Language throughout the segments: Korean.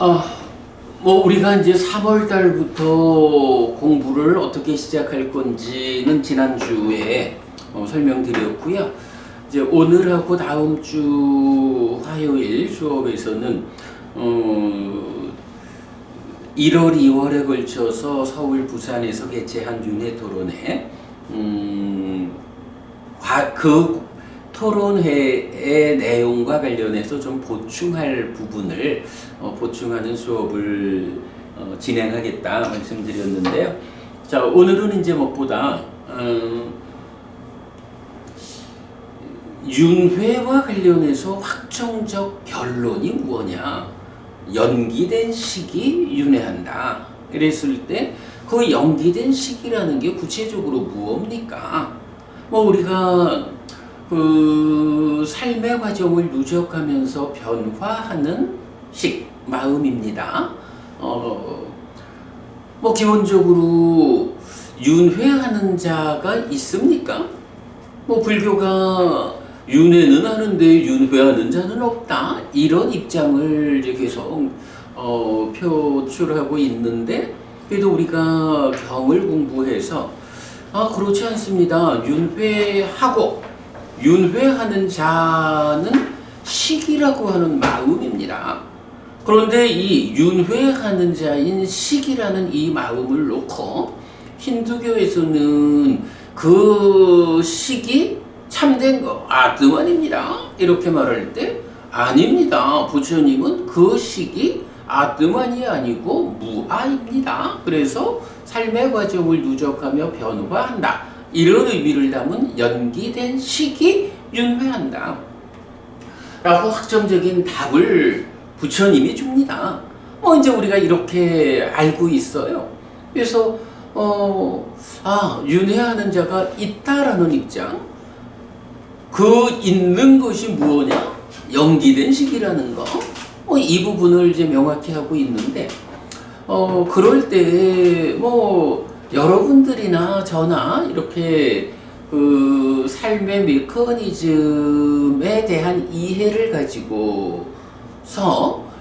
아, 뭐 우리가 이제 3월 달부터 공부를 어떻게 시작할 건지는 지난주에 설명드렸고요. 이제 오늘하고 다음 주 화요일 수업에서는 1월, 2월에 걸쳐서 서울, 부산에서 개최한 윤회 토론회, 그 토론회의 내용과 관련해서 좀 보충할 부분을 보충하는 수업을 진행하겠다 말씀드렸는데요. 자, 오늘은 이제 무엇보다 윤회와 관련해서 확정적 결론이 무엇이냐, 연기된 시기 윤회한다. 그랬을 때 그 연기된 시기라는 게 구체적으로 무엇입니까? 뭐 우리가 그 삶의 과정을 누적하면서 변화하는 마음입니다. 뭐 기본적으로 윤회하는 자가 있습니까? 뭐 불교가 윤회는 하는데 윤회하는 자는 없다, 이런 입장을 이제 계속 표출하고 있는데, 그래도 우리가 경을 공부해서 그렇지 않습니다. 윤회하는 자는 식이라고 하는 마음입니다. 그런데 이 윤회하는 자인 식이라는 이 마음을 놓고 힌두교에서는 그 식이 참된 거, 아트만입니다, 이렇게 말할 때 아닙니다. 부처님은 그 식이 아트만이 아니고 무아입니다. 그래서 삶의 과정을 누적하며 변화한다, 이런 의미를 담은 연기된 시기 윤회한다 라고 확정적인 답을 부처님이 줍니다. 이제 우리가 이렇게 알고 있어요. 그래서 윤회하는 자가 있다라는 입장, 그 있는 것이 무엇이냐, 연기된 시기라는 거, 이 부분을 이제 명확히 하고 있는데, 그럴 때 여러분들이나 저나 이렇게 그 삶의 메커니즘에 대한 이해를 가지고서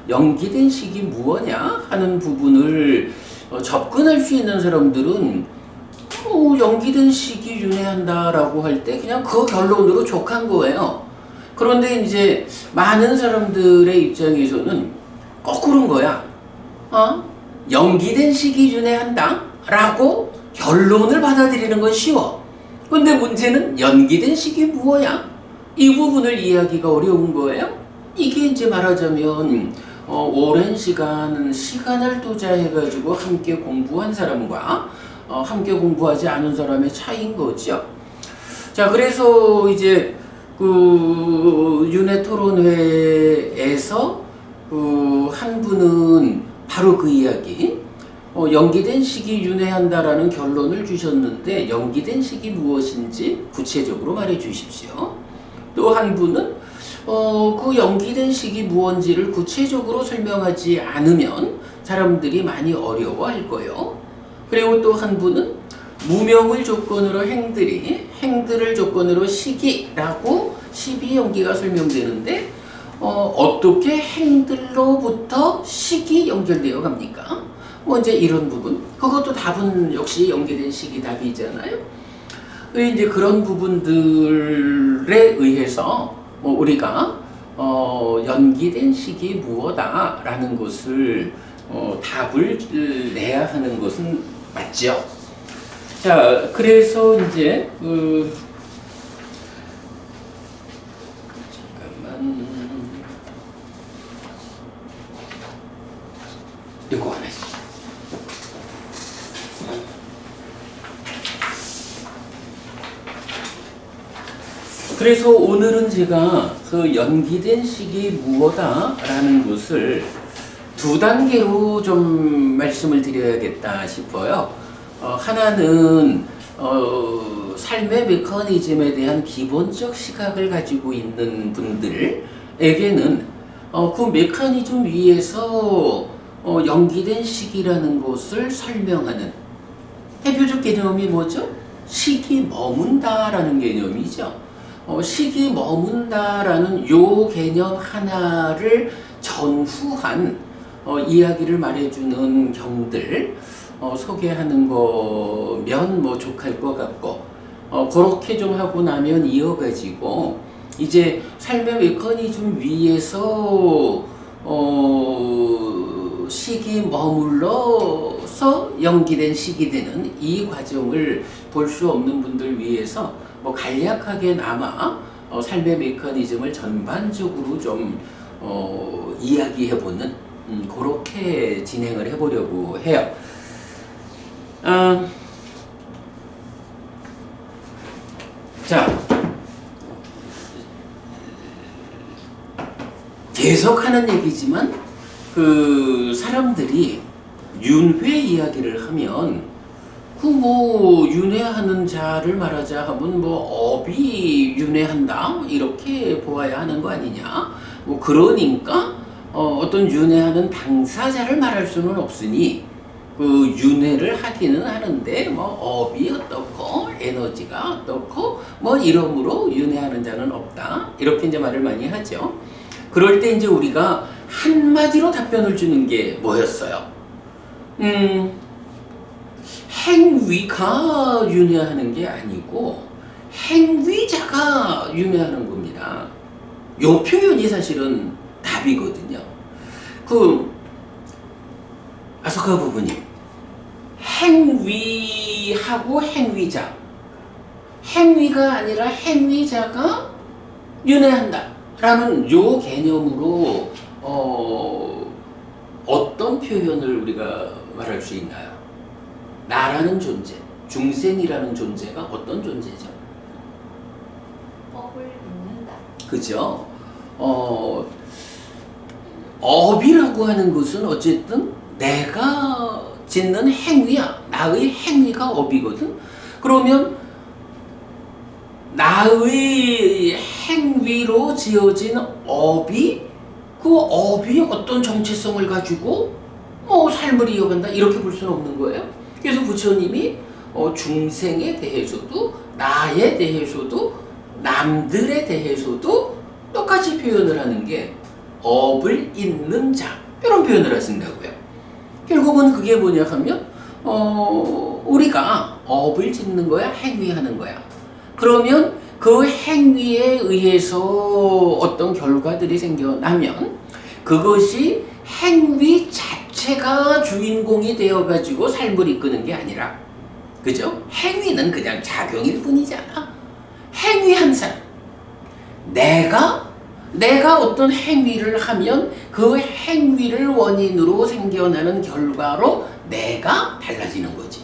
연기된 식이 무엇이냐 하는 부분을 접근할 수 있는 사람들은 연기된 식이 윤회한다라고 할 때 그냥 그 결론으로 족한 거예요. 그런데 이제 많은 사람들의 입장에서는 거꾸로인 거야. 연기된 식이 윤회한다 라고 결론을 받아들이는 건 쉬워. 근데 문제는 연기된 식이 무엇이야? 이 부분을 이해하기가 어려운 거예요. 이게 이제 말하자면 오랜 시간을 투자해가지고 함께 공부한 사람과 함께 공부하지 않은 사람의 차이인 거죠. 자, 그래서 이제 그 윤회 토론회에서 한 분은 바로 그 이야기, 연기된 시기 윤회한다라는 결론을 주셨는데 연기된 시기 무엇인지 구체적으로 말해 주십시오. 또 한 분은 그 연기된 시기 무엇인지를 구체적으로 설명하지 않으면 사람들이 많이 어려워할 거예요. 그리고 또 한 분은 무명을 조건으로 행들을 조건으로 시기라고 12연기가 설명되는데 어떻게 행들로부터 식이 연결되어 갑니까? 이제 이런 부분, 그것도 답은 역시 연계된 식이 답이잖아요. 이제 그런 부분들에 의해서 우리가 연기된 식이 무엇다라는 것을 답을 내야 하는 것은 맞죠. 자, 그래서 이제 이거 하나 있어. 그래서 오늘은 제가 그 연기된 식이 무엇다라는 것을 두 단계로 좀 말씀을 드려야겠다 싶어요. 하나는 삶의 메커니즘에 대한 기본적 시각을 가지고 있는 분들에게는 그 메커니즘 위에서 연기된 시기라는 것을 설명하는 대표적 개념이 뭐죠? 식이 머문다라는 개념이죠. 식이 머문다라는 요 개념 하나를 전후한 이야기를 말해주는 경들 소개하는 거면 뭐 족할 것 같고, 그렇게 좀 하고 나면 이어가지고 이제 삶의 메커니즘 위에서 식이 머물러서 연기된 식이 되는 이 과정을 볼 수 없는 분들 위해서 뭐 간략하게나마 삶의 메커니즘을 전반적으로 좀 이야기해보는 그렇게 진행을 해보려고 해요. 자, 계속 하는 얘기지만 그 사람들이 윤회 이야기를 하면 그 뭐 윤회하는 자를 말하자 하면 뭐 업이 윤회한다 이렇게 보아야 하는 거 아니냐. 뭐 그러니까 어떤 윤회하는 당사자를 말할 수는 없으니 그 윤회를 하기는 하는데 뭐 업이 어떻고 에너지가 어떻고 뭐 이러므로 윤회하는 자는 없다 이렇게 이제 말을 많이 하죠. 그럴 때 이제 우리가 한마디로 답변을 주는 게 뭐였어요? 행위가 윤회하는 게 아니고 행위자가 윤회하는 겁니다. 요 표현이 사실은 답이거든요. 아소카 부부님, 행위하고 행위자, 행위가 아니라 행위자가 윤회한다 라는 요 개념으로 어떤 표현을 우리가 말할 수 있나요? 나라는 존재, 중생이라는 존재가 어떤 존재죠? 업을 잇는다. 그죠? 업이라고 하는 것은 어쨌든 내가 짓는 행위야. 나의 행위가 업이거든. 그러면 나의 행위로 지어진 업이 그 업이 어떤 정체성을 가지고 삶을 이어간다 이렇게 볼 수는 없는 거예요. 그래서 부처님이 중생에 대해서도 나에 대해서도 남들에 대해서도 똑같이 표현을 하는 게 업을 잇는 자 이런 표현을 하신다고요. 결국은 그게 뭐냐 하면 우리가 업을 짓는 거야 행위하는 거야. 그러면 그 행위에 의해서 어떤 결과들이 생겨나면 그것이 행위 자체가 주인공이 되어가지고 삶을 이끄는 게 아니라, 그죠? 행위는 그냥 작용일 뿐이잖아. 행위한 사람, 내가 어떤 행위를 하면 그 행위를 원인으로 생겨나는 결과로 내가 달라지는 거지.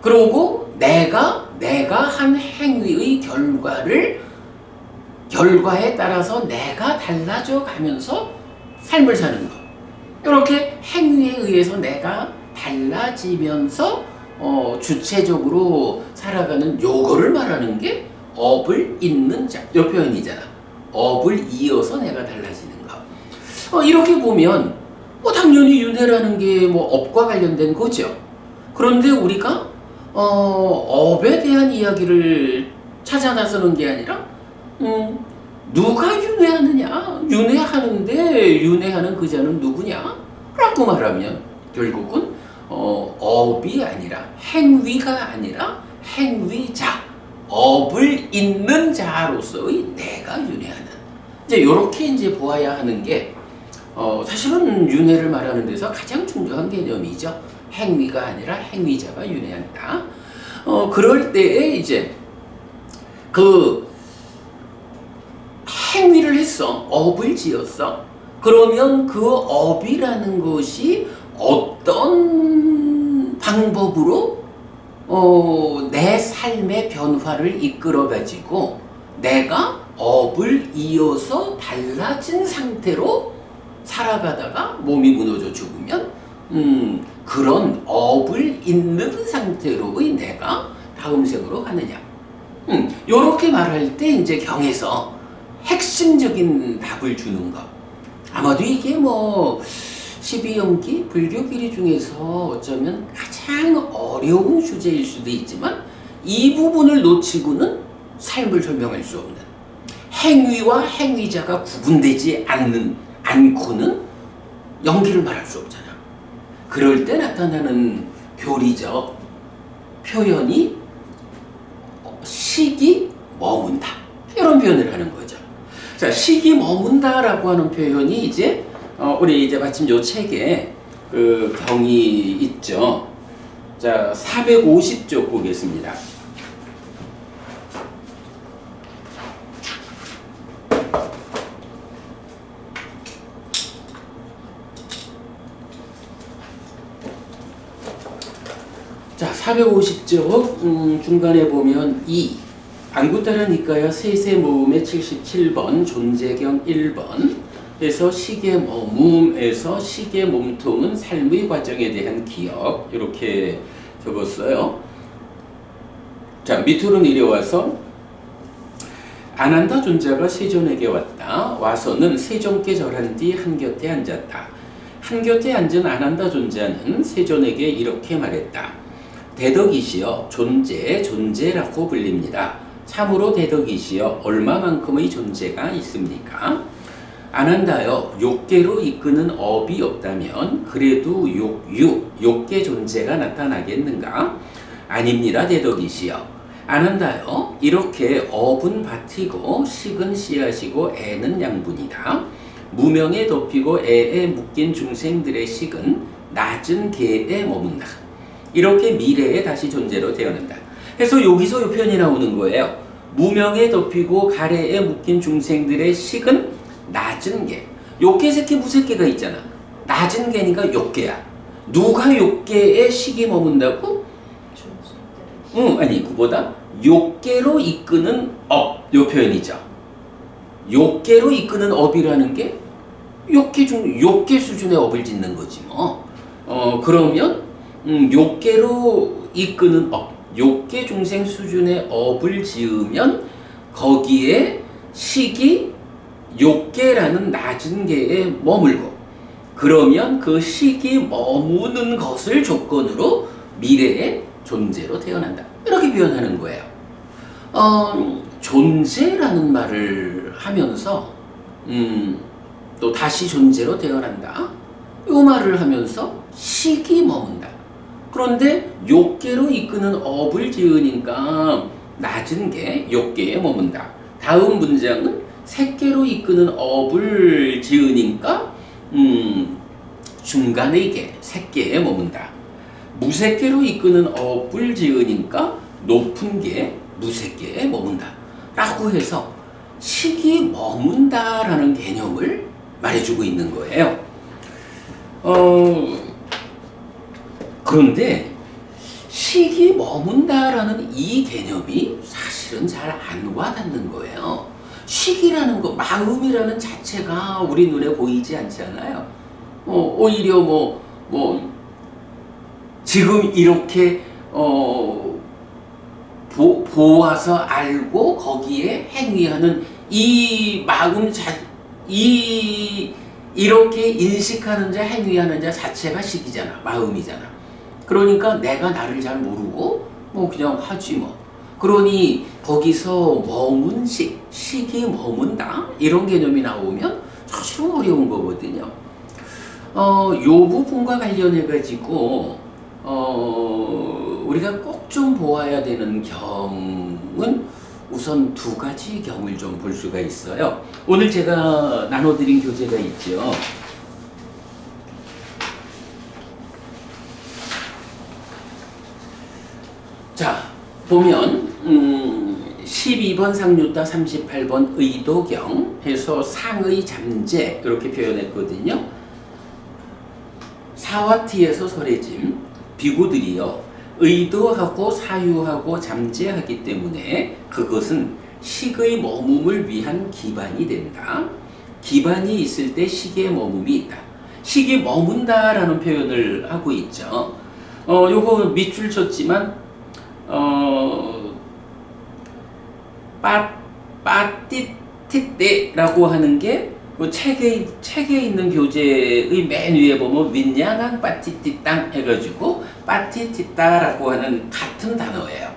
그리고 내가 한 행위의 결과에 따라서 내가 달라져 가면서 삶을 사는 거. 이렇게 행위에 의해서 내가 달라지면서 주체적으로 살아가는 요거를 말하는 게 업을 잇는 자. 이 표현이잖아. 업을 이어서 내가 달라지는 거. 이렇게 보면 당연히 윤회라는 게 업과 관련된 거죠. 그런데 우리가 업에 대한 이야기를 찾아 나서는 게 아니라 누가 윤회하느냐? 윤회하는데 윤회하는 그 자는 누구냐? 라고 말하면 결국은 업이 아니라 행위가 아니라 행위자, 업을 잇는 자로서의 내가 윤회하는, 이제 이렇게 이제 보아야 하는 게 사실은 윤회를 말하는 데서 가장 중요한 개념이죠. 행위가 아니라 행위자가 윤회한다. 그럴 때에 이제 그 행위를 했어. 업을 지었어. 그러면 그 업이라는 것이 어떤 방법으로 내 삶의 변화를 이끌어 가지고 내가 업을 이어서 달라진 상태로 살아가다가 몸이 무너져 죽으면 그런 업을 잇는 상태로의 내가 다음 생으로 가느냐. 요렇게 말할 때 이제 경에서 핵심적인 답을 주는 것. 아마도 이게 12연기 불교끼리 중에서 어쩌면 가장 어려운 주제일 수도 있지만 이 부분을 놓치고는 삶을 설명할 수 없는, 행위와 행위자가 구분되지 않고는 연기를 말할 수 없잖아. 그럴 때 나타나는 교리적 표현이 시기 머문다. 이런 표현을 하는 거죠. 자, 시기 머문다라고 하는 표현이 이제 우리 이제 마침 요 책에 그 경이 있죠. 자, 450쪽 보겠습니다. 자, 450쪽 중간에 보면 안구따라니까야 세세 모음의 77번 존재경 1번 에서 시계 머음에서 시계 몸통은 삶의 과정에 대한 기억 이렇게 적었어요. 자, 밑으로 내려와서 안한다 존자가 세존에게 왔다. 와서는 세존께 절한 뒤 한곁에 앉았다. 한곁에 앉은 안한다 존자는 세존에게 이렇게 말했다. 대덕이시여 존재라고 불립니다. 참으로 대덕이시여 얼마만큼의 존재가 있습니까? 안한다여 욕계로 이끄는 업이 없다면 그래도 욕계 존재가 나타나겠는가? 아닙니다. 대덕이시여 안한다여 이렇게 업은 밭이고 식은 씨앗이고 애는 양분이다. 무명에 덮이고 애에 묶인 중생들의 식은 낮은 계에 머문다. 이렇게 미래에 다시 존재로 태어난다. 그래서 여기서 이 표현이 나오는 거예요. 무명에 덮이고 가래에 묶인 중생들의 식은 낮은 개. 욕계, 새끼, 무새끼가 있잖아. 낮은 개니까 욕계야. 누가 욕계에 식이 머문다고? 아니, 그보다 욕계로 이끄는 업. 요 표현이죠. 욕계로 이끄는 업이라는 게 욕계 수준의 업을 짓는 거지 뭐. 그러면 욕계로 이끄는 업, 욕계 중생 수준의 업을 지으면 거기에 식이 욕계라는 낮은 계에 머물고 그러면 그 식이 머무는 것을 조건으로 미래의 존재로 태어난다. 이렇게 표현하는 거예요. 존재라는 말을 하면서 또 다시 존재로 태어난다. 이 말을 하면서 식이 머문다. 그런데 욕계로 이끄는 업을 지으니까 낮은 게 욕계에 머문다. 다음 문장은 색계로 이끄는 업을 지으니까 중간의 계, 색계에 머문다. 무색계로 이끄는 업을 지으니까 높은 계, 무색계에 머문다. 라고 해서 식이 머문다라는 개념을 말해주고 있는 거예요. 그런데 식이 머문다라는 이 개념이 사실은 잘 안 와닿는 거예요. 식이라는 거, 마음이라는 자체가 우리 눈에 보이지 않잖아요. 오히려 지금 이렇게 보아서 알고 거기에 행위하는 이 마음 이렇게 인식하는 자, 행위하는 자 자체가 식이잖아. 마음이잖아. 그러니까 내가 나를 잘 모르고 그냥 하지 뭐. 그러니 거기서 머문 식이 머문다 이런 개념이 나오면 사실은 어려운 거거든요. 요 부분과 관련해 가지고 우리가 꼭 좀 보아야 되는 경은 우선 두 가지 경을 좀 볼 수가 있어요. 오늘 제가 나눠드린 교재가 있죠. 자, 보면 12번 상류따 38번 의도경 해서 상의 잠재 이렇게 표현했거든요. 사와티에서 설해짐 비구들이요 의도하고 사유하고 잠재하기 때문에 그것은 식의 머뭄을 위한 기반이 된다. 기반이 있을 때 식의 머뭄이 있다. 식이 머문다라는 표현을 하고 있죠. 요거 밑줄 쳤지만 빠띠티떼라고 하는 게 그 책에 있는 교재의 맨 위에 보면 윈양한 빠티티땅 해가지고 빠티티따라고 하는 같은 단어예요.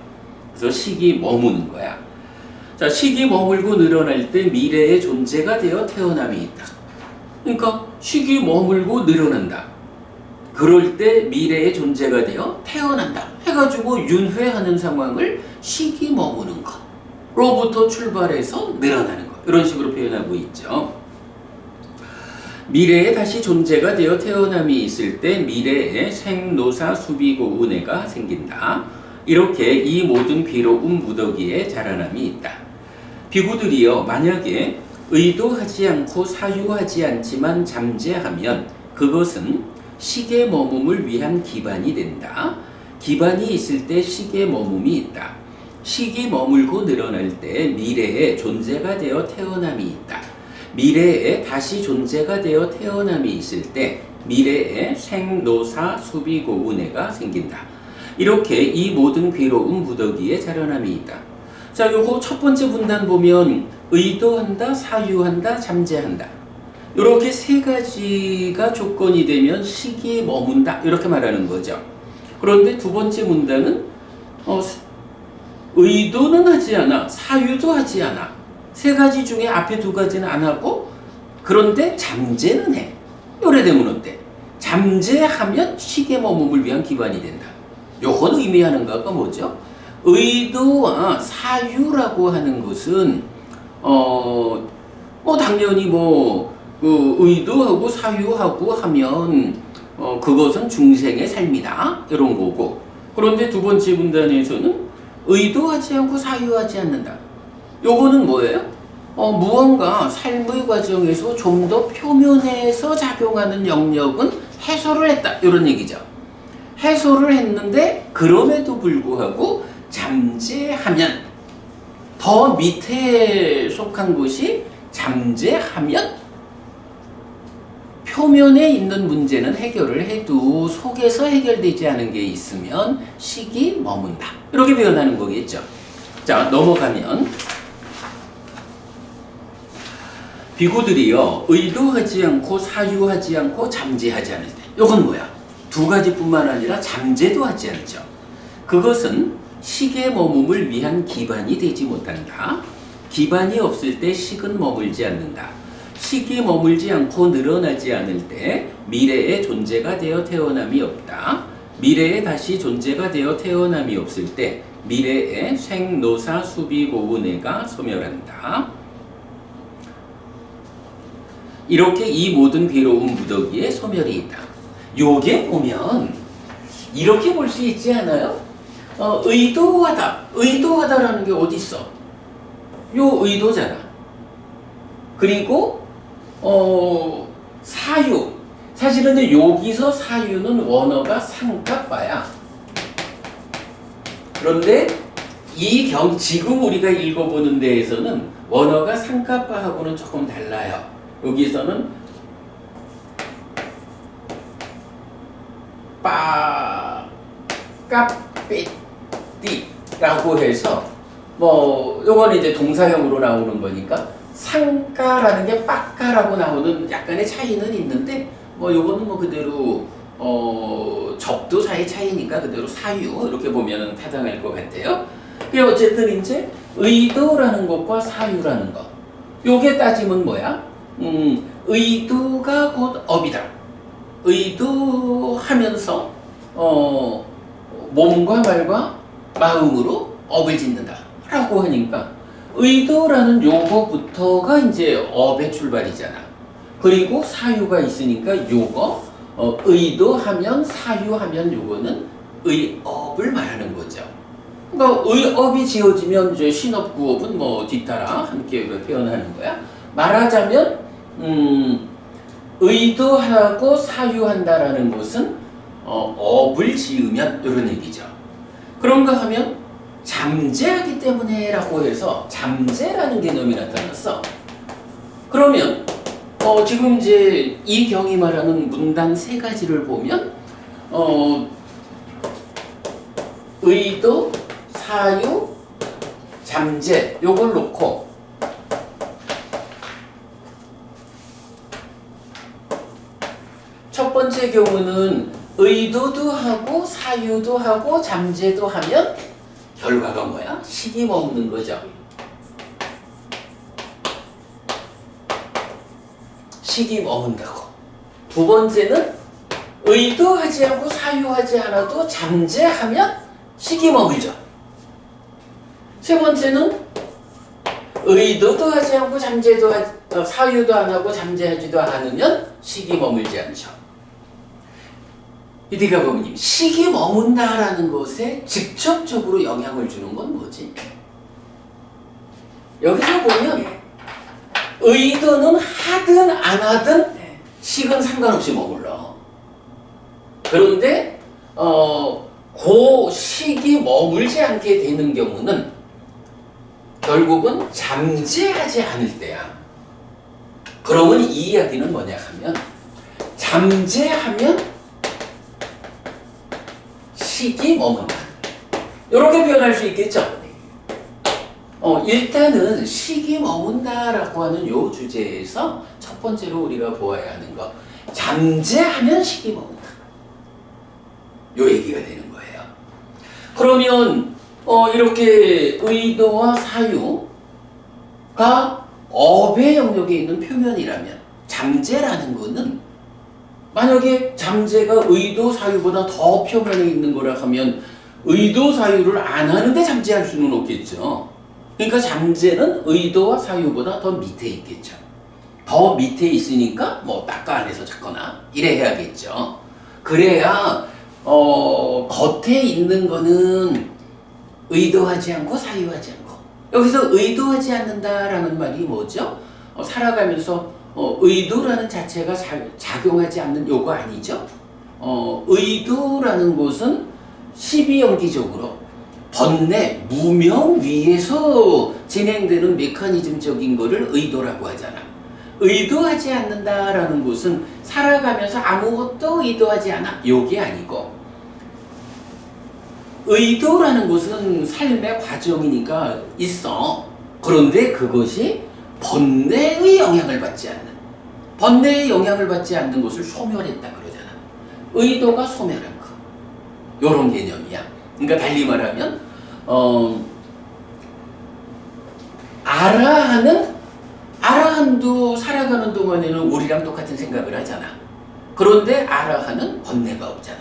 그래서 식이 머무는 거야. 자, 식이 머물고 늘어날 때 미래의 존재가 되어 태어남이 있다. 그러니까 식이 머물고 늘어난다. 그럴 때 미래의 존재가 되어 태어난다. 해가지고 윤회하는 상황을 식이 머무는 거로부터 출발해서 늘어나는 거. 이런 식으로 표현하고 있죠. 미래에 다시 존재가 되어 태어남이 있을 때 미래에 생노사 수비고운해가 생긴다. 이렇게 이 모든 괴로움 무더기에 자라남이 있다. 비구들이여 만약에 의도하지 않고 사유하지 않지만 잠재하면 그것은 식의 머금을 위한 기반이 된다. 기반이 있을 때 식의 머금이 있다. 식이 머물고 늘어날 때 미래에 존재가 되어 태어남이 있다. 미래에 다시 존재가 되어 태어남이 있을 때 미래에 생노사 수비고운해가 생긴다. 이렇게 이 모든 괴로움 무더기에 자라남이 있다. 자, 요거 첫 번째 문단 보면 의도한다, 사유한다, 잠재한다. 이렇게 세 가지가 조건이 되면 식이 머문다. 이렇게 말하는 거죠. 그런데 두 번째 문단은 의도는 하지 않아, 사유도 하지 않아. 세 가지 중에 앞에 두 가지는 안 하고 그런데 잠재는 해. 요래 되면 어때? 잠재하면 식의 머금을 위한 기반이 된다. 요건 의미하는 거가 뭐죠? 의도와 사유라고 하는 것은 당연히 그 의도하고 사유하고 하면 그것은 중생의 삶이다. 이런 거고. 그런데 두 번째 문단에서는 의도하지 않고 사유하지 않는다. 요거는 뭐예요? 무언가 삶의 과정에서 좀 더 표면에서 작용하는 영역은 해소를 했다. 이런 얘기죠. 해소를 했는데 그럼에도 불구하고 잠재하면 더 밑에 속한 것이 잠재하면 표면에 있는 문제는 해결을 해도 속에서 해결되지 않은 게 있으면 식이 머문다. 이렇게 표현하는 거겠죠. 자, 넘어가면 비구들이여 의도하지 않고 사유하지 않고 잠재하지 않을 때 이건 뭐야? 두 가지뿐만 아니라 잠재도 하지 않죠. 그것은 식의 머금을 위한 기반이 되지 못한다. 기반이 없을 때 식은 머물지 않는다. 식이 머물지 않고 늘어나지 않을 때 미래에 존재가 되어 태어남이 없다. 미래에 다시 존재가 되어 태어남이 없을 때 미래에 생노사 수비고운해가 소멸한다. 이렇게 이 모든 괴로움 무더기에 소멸이 있다. 요게 보면 이렇게 볼 수 있지 않아요? 의도하다. 의도하다라는 게 어디 있어? 요 의도잖아. 그리고 사유. 사실은 여기서 사유는 원어가 상가빠야. 그런데 지금 우리가 읽어보는 데에서는 원어가 상가빠하고는 조금 달라요. 여기서는 까삐띠라고 해서 요건 이제 동사형으로 나오는 거니까 상가라는 게 빠까라고 나오는 약간의 차이는 있는데 요거는 그대로 접두사의 차이니까 그대로 사유 이렇게 보면은 타당할 것 같아요. 어쨌든 이제 의도라는 것과 사유라는 것 요게 따지면 뭐야? 의도가 곧 업이다. 의도하면서 몸과 말과 마음으로 업을 짓는다 라고 하니까 의도라는 요거부터가 이제 업의 출발이잖아. 그리고 사유가 있으니까 요거 의도하면 사유하면 요거는 의업을 말하는 거죠. 그러니까 의업이 지어지면 이제 신업구업은 뒤따라 함께 표현하는 거야. 말하자면 의도하고 사유한다라는 것은 업을 지으면 이런 얘기죠. 그런가 하면 잠재하기 때문에 라고 해서 잠재라는 개념이 나타났어. 그러면 지금 이제 이 경이 말하는 문단 세 가지를 보면 의도, 사유, 잠재 요걸 놓고 첫 번째 경우는 의도도 하고 사유도 하고 잠재도 하면 결과가 뭐야? 식이 머무는 거죠. 식이 머문다고. 두 번째는 의도하지 않고 사유하지 않아도 잠재하면 식이 머물죠. 세 번째는 의도도 하지 않고 사유도 안 하고 잠재하지도 않으면 식이 머물지 않죠. 이디가 부모님, 식이 머문다라는 것에 직접적으로 영향을 주는 건 뭐지? 여기서 보면 의도는 하든 안 하든 식은 상관없이 머물러. 그런데 그 식이 머물지 않게 되는 경우는 결국은 잠재하지 않을 때야. 그러면 이 이야기는 뭐냐 하면 잠재하면 식이 머문다. 이렇게 표현할 수 있겠죠? 일단은 식이 머문다라고 하는 요 주제에서 첫 번째로 우리가 보아야 하는 거, 잠재하면 식이 머문다. 요 얘기가 되는 거예요. 그러면 이렇게 의도와 사유가 업의 영역에 있는 표면이라면 잠재라는 거는 만약에 잠재가 의도 사유보다 더 표면에 있는 거라 하면 의도 사유를 안 하는데 잠재할 수는 없겠죠. 그러니까 잠재는 의도와 사유보다 더 밑에 있겠죠. 더 밑에 있으니까 뭐 닦아 안에서 찾거나 이래 해야겠죠. 그래야 겉에 있는 거는 의도하지 않고 사유하지 않고. 여기서 의도하지 않는다라는 말이 뭐죠? 살아가면서 의도라는 자체가 작용하지 않는 요거 아니죠? 의도라는 것은 시비연기적으로 번뇌, 무명 위에서 진행되는 메커니즘적인 거를 의도라고 하잖아. 의도하지 않는다라는 것은 살아가면서 아무것도 의도하지 않아. 요게 아니고 의도라는 것은 삶의 과정이니까 있어. 그런데 그것이 번뇌의 영향을 받지 않는, 번뇌의 영향을 받지 않는 것을 소멸했다 그러잖아. 의도가 소멸한 거. 요런 개념이야. 그러니까 달리 말하면 아라한도 살아가는 동안에는 우리랑 똑같은 생각을 하잖아. 그런데 아라한은 번뇌가 없잖아.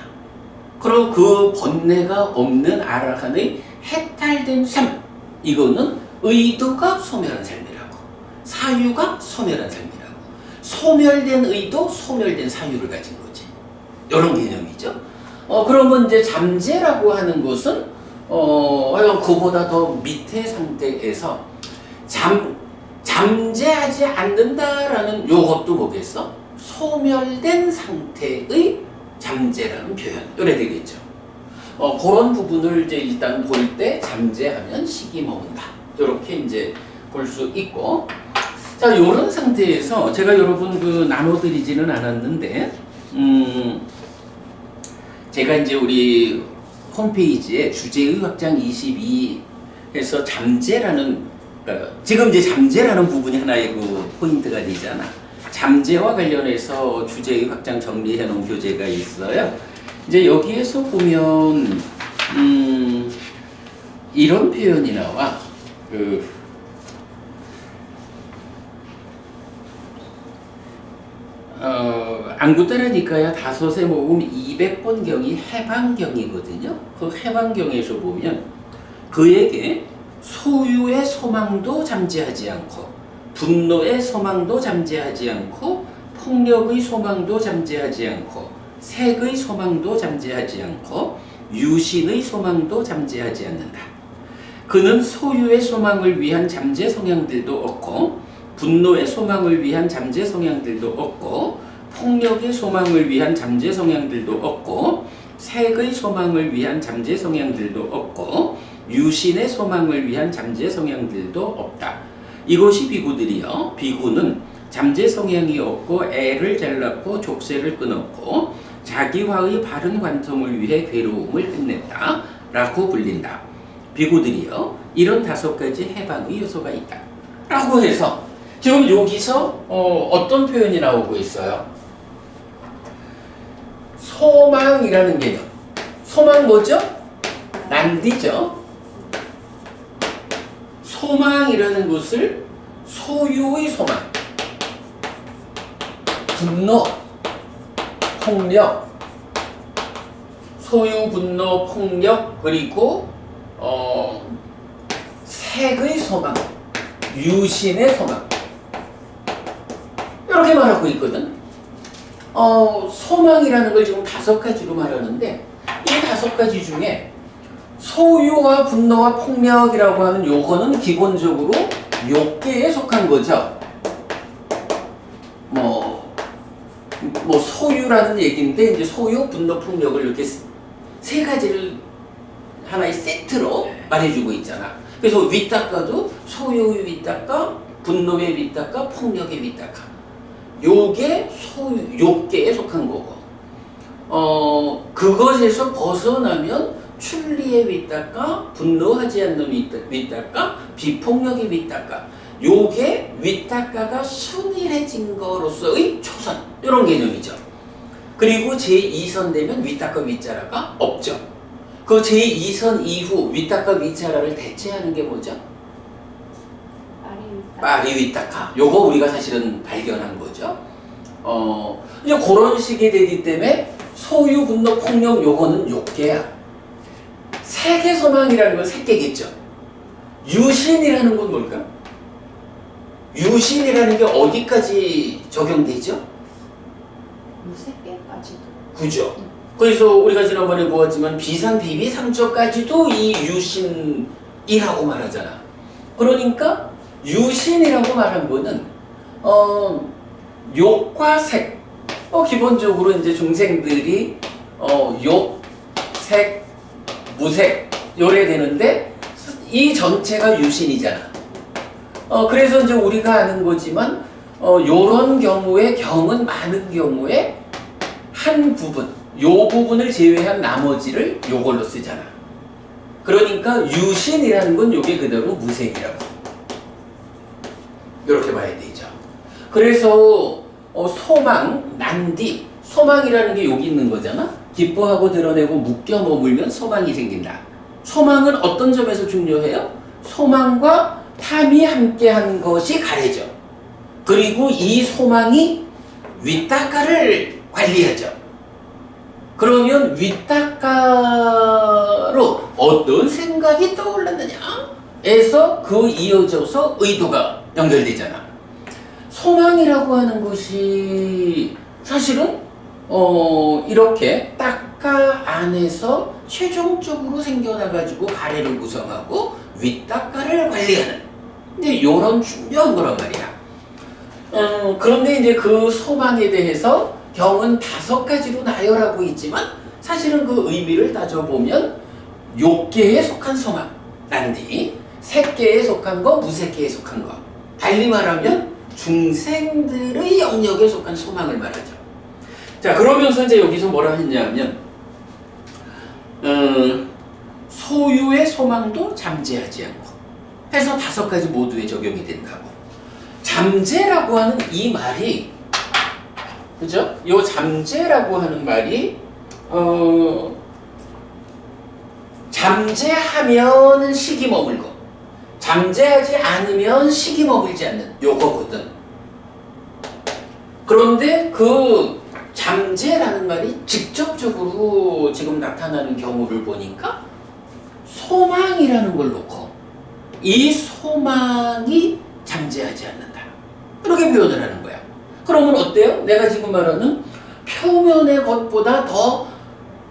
그럼 그 번뇌가 없는 아라한의 해탈된 삶, 이거는 의도가 소멸한 삶이라고, 사유가 소멸한 삶이라고. 소멸된 의도, 소멸된 사유를 가진 거지. 이런 개념이죠. 그러면 이제 잠재라고 하는 것은 그보다 더 밑에 상태에서 잠재하지 않는다라는 요것도 뭐겠어? 소멸된 상태의 잠재라는 표현. 이래 되겠죠. 그런 부분을 이제 일단 볼 때 잠재하면 식이 머문다. 이렇게 이제 볼 수 있고. 자, 요런 상태에서 제가 여러분 나눠드리지는 않았는데, 제가 이제 우리 홈페이지에 주제의 확장 22에서 잠재라는, 지금 이제 잠재라는 부분이 하나의 포인트가 되잖아. 잠재와 관련해서 주제의 확장 정리해 놓은 교재가 있어요. 이제 여기에서 보면 이런 표현이 나와. 안구따라니까야 다섯의 모음 200번경이 해방경이거든요. 그 해방경에서 보면 그에게 소유의 소망도 잠재하지 않고, 분노의 소망도 잠재하지 않고, 폭력의 소망도 잠재하지 않고, 색의 소망도 잠재하지 않고, 유신의 소망도 잠재하지 않는다. 그는 소유의 소망을 위한 잠재 성향들도 없고, 분노의 소망을 위한 잠재 성향들도 없고, 폭력의 소망을 위한 잠재 성향들도 없고, 색의 소망을 위한 잠재 성향들도 없고, 유신의 소망을 위한 잠재 성향들도 없다. 이것이 비구들이요. 비구는 잠재 성향이 없고 애를 잘랐고 족쇄를 끊었고 자기화의 바른 관통을 위해 괴로움을 끝냈다 라고 불린다. 비구들이요. 이런 5가지 해방의 요소가 있다 라고 해서 지금 여기서 어떤 표현이 나오고 있어요? 소망이라는 개념. 소망 뭐죠? 난디죠. 소망이라는 것을 소유의 소망, 분노, 폭력, 소유, 분노, 폭력, 그리고 색의 소망, 유신의 소망, 이렇게 말하고 있거든. 소망이라는 걸 지금 5가지로 말하는데 이 5가지 중에 소유와 분노와 폭력이라고 하는 요거는 기본적으로 욕계에 속한 거죠. 뭐 소유라는 얘기인데 이제 소유, 분노, 폭력을 이렇게 3가지를 하나의 세트로 말해주고 있잖아. 그래서 위탁가도 소유의 위탁가, 분노의 위탁가, 폭력의 위탁가. 요게 소유, 욕계에 속한 거고. 그것에서 벗어나면 출리의 위탁가, 분노하지 않는 위탁가, 비폭력의 위탁가. 요게 위탁가가 순일해진 거로서의 초선, 이런 개념이죠. 그리고 제2선 되면 위탁가 위자라가 없죠. 그 제2선 이후 위탁가 위자라를 대체하는 게 뭐죠? 파리 위탁가. 요거 우리가 사실은 발견한 거죠. 이제 그런 식이 되기 때문에 소유, 분노, 폭력 요거는 욕계야. 세계 소망이라는 건 3개겠죠. 유신이라는 건 뭘까? 유신이라는 게 어디까지 적용되죠? 무색계까지도. 그죠. 그래서 우리가 지난번에 보았지만 비상, 비비, 상처까지도 이 유신이라고 말하잖아. 그러니까 유신이라고 말한 거는 욕과 색. 기본적으로 이제 중생들이 욕, 색, 무색 요래 되는데 이 전체가 유신이잖아. 그래서 이제 우리가 아는 거지만 요런 경우에 경은 많은 경우에 한 부분, 요 부분을 제외한 나머지를 요걸로 쓰잖아. 그러니까 유신이라는 건 요게 그대로 무색이라고. 이렇게 봐야 되죠. 그래서 소망, 난디, 소망이라는 게 여기 있는 거잖아. 기뻐하고 드러내고 묶여 머물면 소망이 생긴다. 소망은 어떤 점에서 중요해요? 소망과 탐이 함께한 것이 가래져. 그리고 이 소망이 윗닦아를 관리하죠. 그러면 윗닦아로 어떤 생각이 떠올랐느냐에서 그 이어져서 의도가 연결되잖아. 소망이라고 하는 것이 사실은 이렇게 닦아 안에서 최종적으로 생겨나가지고 가래를 구성하고 윗닦아를 관리하는, 근데 요런 중요한 거란 말이야. 그런데 이제 그 소망에 대해서 경은 5가지로 나열하고 있지만 사실은 그 의미를 따져보면 욕계에 속한 소망, 난디, 색계에 속한 거, 무색계에 속한 거. 달리 말하면 중생들의 영역에 속한 소망을 말하죠. 자, 그러면서 이제 여기서 뭐라 했냐면 소유의 소망도 잠재하지 않고 해서 5가지 모두에 적용이 된다고. 잠재라고 하는 이 말이, 그죠? 요 잠재라고 하는 말이 잠재하면 식이 머물고 잠재하지 않으면 식이 머물지 않는 요거거든. 그런데 그 잠재라는 말이 직접적으로 지금 나타나는 경우를 보니까 소망이라는 걸 놓고 이 소망이 잠재하지 않는다, 이렇게 표현을 하는 거야. 그러면 어때요? 내가 지금 말하는 표면의 것보다 더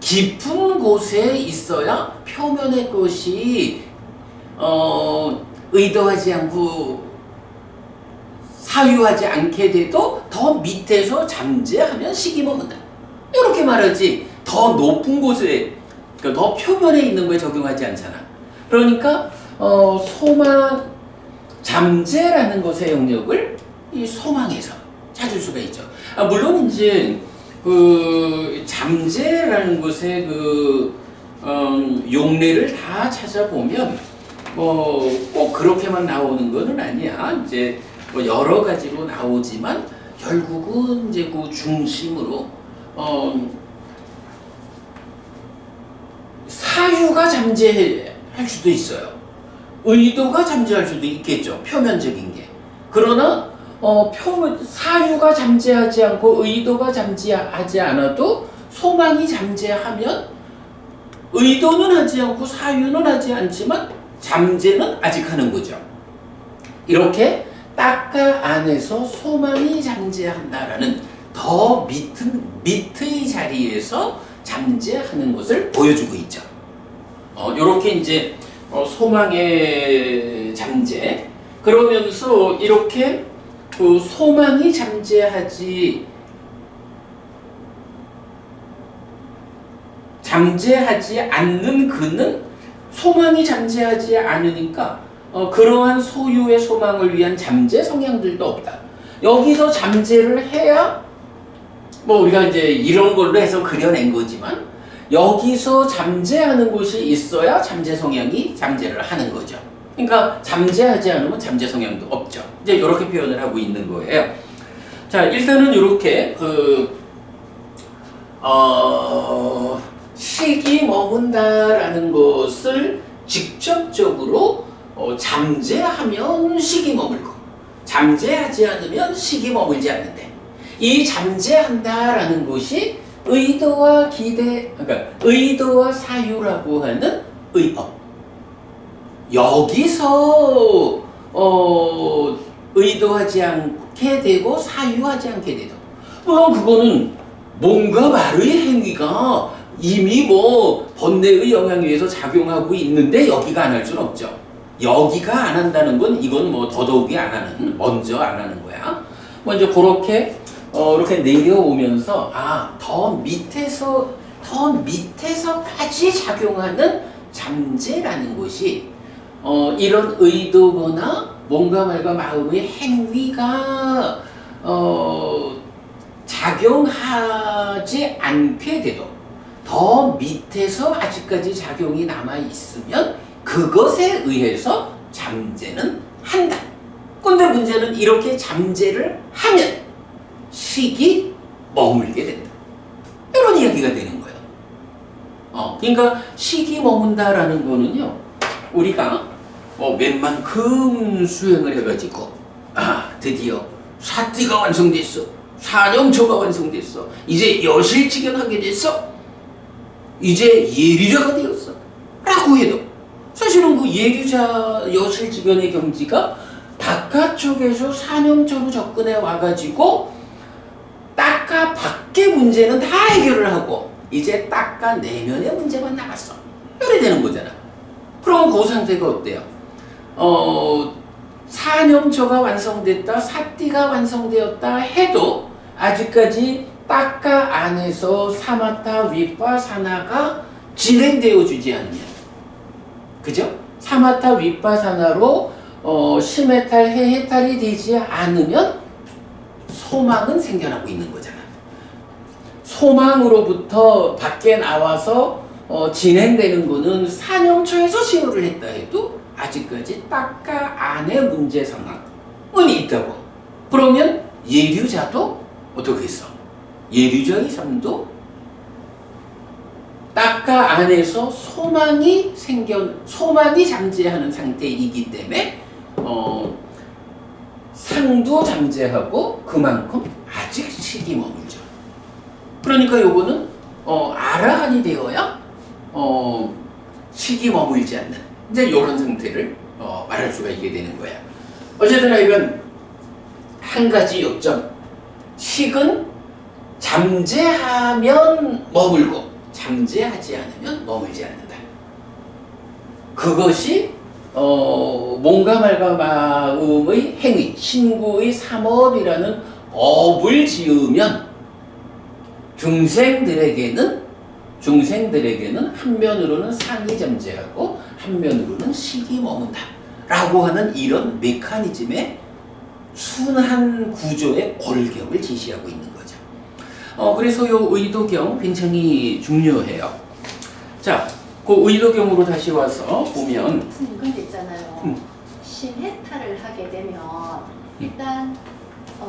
깊은 곳에 있어야 표면의 것이 의도하지 않고 사유하지 않게 돼도 더 밑에서 잠재하면 식이 먹는다, 이렇게 말하지 더 높은 곳에, 그러니까 더 표면에 있는 거에 적용하지 않잖아. 그러니까 소망, 잠재라는 것의 영역을 이 소망에서 찾을 수가 있죠. 물론 이제 그 잠재라는 것의 그 용례를 다 찾아보면 뭐 꼭 그렇게만 나오는 것은 아니야. 이제 뭐 여러 가지로 나오지만 결국은 이제 그 중심으로 사유가 잠재할 수도 있어요. 의도가 잠재할 수도 있겠죠. 표면적인 게. 그러나 사유가 잠재하지 않고 의도가 잠재하지 않아도 소망이 잠재하면 의도는 하지 않고 사유는 하지 않지만 잠재는 아직 하는 거죠. 이렇게 딱가 안에서 소망이 잠재한다라는 더 밑의 자리에서 잠재하는 것을 보여주고 있죠. 이렇게 이제 소망의 잠재, 그러면서 이렇게 그 소망이 잠재하지 않는 그는 소망이 잠재하지 않으니까 그러한 소유의 소망을 위한 잠재 성향들도 없다. 여기서 잠재를 해야 우리가 이제 이런 걸로 해서 그려낸 거지만 여기서 잠재하는 곳이 있어야 잠재 성향이 잠재를 하는 거죠. 그러니까 잠재하지 않으면 잠재 성향도 없죠. 이제 이렇게 표현을 하고 있는 거예요. 자, 일단은 이렇게 식이 머문다라는 것을 직접적으로 잠재하면 식이 머물고 잠재하지 않으면 식이 머물지 않는데, 이 잠재한다라는 것이 의도와 기대, 그러니까 의도와 사유라고 하는 의업. 여기서 의도하지 않게 되고 사유하지 않게 되도, 물론 그거는 뭔가 말의 행위가 이미 번뇌의 영향에 의해서 작용하고 있는데 여기가 안 할 수는 없죠. 여기가 안 한다는 건 이건 더더욱이 안 하는, 먼저 안 하는 거야. 먼저 그렇게 이렇게 내려오면서 더 밑에서까지 작용하는 잠재라는 것이 이런 의도거나 뭔가 말과 마음의 행위가 작용하지 않게 돼도 더 밑에서 아직까지 작용이 남아 있으면 그것에 의해서 잠재는 한다. 근데 문제는 이렇게 잠재를 하면 식이 머물게 된다. 이런 이야기가 되는 거예요. 그러니까 식이 머문다라는 거는요, 우리가 웬만큼 수행을 해가지고 드디어 사띠가 완성됐어, 사념초가 완성됐어, 이제 여실직연하게 됐어, 이제 예류자가 되었어 라고 해도 사실은 그 예류자 여실직연의 경지가 바깥쪽에서 사념초로 접근해 와가지고 딱가 밖의 문제는 다 해결을 하고 이제 딱가 내면의 문제만 남았어, 이래 되는 거잖아. 그럼 그 상태가 어때요? 사념초가 완성됐다, 사띠가 완성되었다 해도 아직까지 딱가 안에서 사마타 윗바사나가 진행되어 주지 않으면, 그죠? 사마타 윗바사나로 심해탈 해해탈이 되지 않으면 소망은 생겨나고 있는 거잖아. 소망으로부터 밖에 나와서 진행되는 거는 사념초에서 시효를 했다 해도 아직까지 딱가 안의 문제 상황은 있다고. 그러면 예류자도 어떻게 했어? 예류자의 삶도 딱가 안에서 소망이 잠재하는 상태이기 때문에 상도 잠재하고 그만큼 아직 식이 머물죠. 그러니까 요거는 아라한이 되어야 식이 머물지 않는 이제 이런 상태를 말할 수가 있게 되는 거야. 어쨌든 이건 한 가지 요점. 식은 잠재하면 머물고 잠재하지 않으면 머물지 않는다. 그것이 몸과 말과 마음의 행위, 신구의 삼업이라는 업을 지으면 중생들에게는 한면으로는 상이 잠재하고 한면으로는 식이 머문다 라고 하는 이런 메커니즘의 순한 구조의 골격을 제시하고 있는 거죠. 그래서 이 의도경 굉장히 중요해요. 자, 그 의도경으로 다시 와서 보면 근데 있잖아요. 심해탈을 하게 되면 일단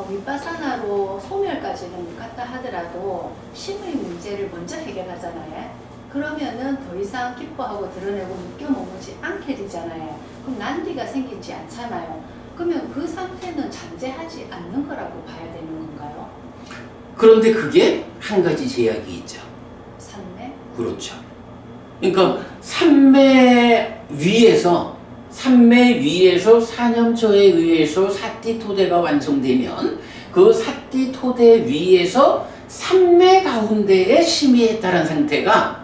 윗바사나로 소멸까지는 못 갔다 하더라도 심의 문제를 먼저 해결하잖아요. 그러면은 더 이상 기뻐하고 드러내고 묶여 머무지 않게 되잖아요. 그럼 난디가 생기지 않잖아요. 그러면 그 상태는 잠재하지 않는 거라고 봐야 되는 건가요? 그런데 그게 한 가지 제약이 있죠. 산매? 그렇죠. 그러니까 산매 위에서 사념초에 의해서 사띠토대가 완성되면 그 사띠토대 위에서 산매 가운데에 심해탈한 상태가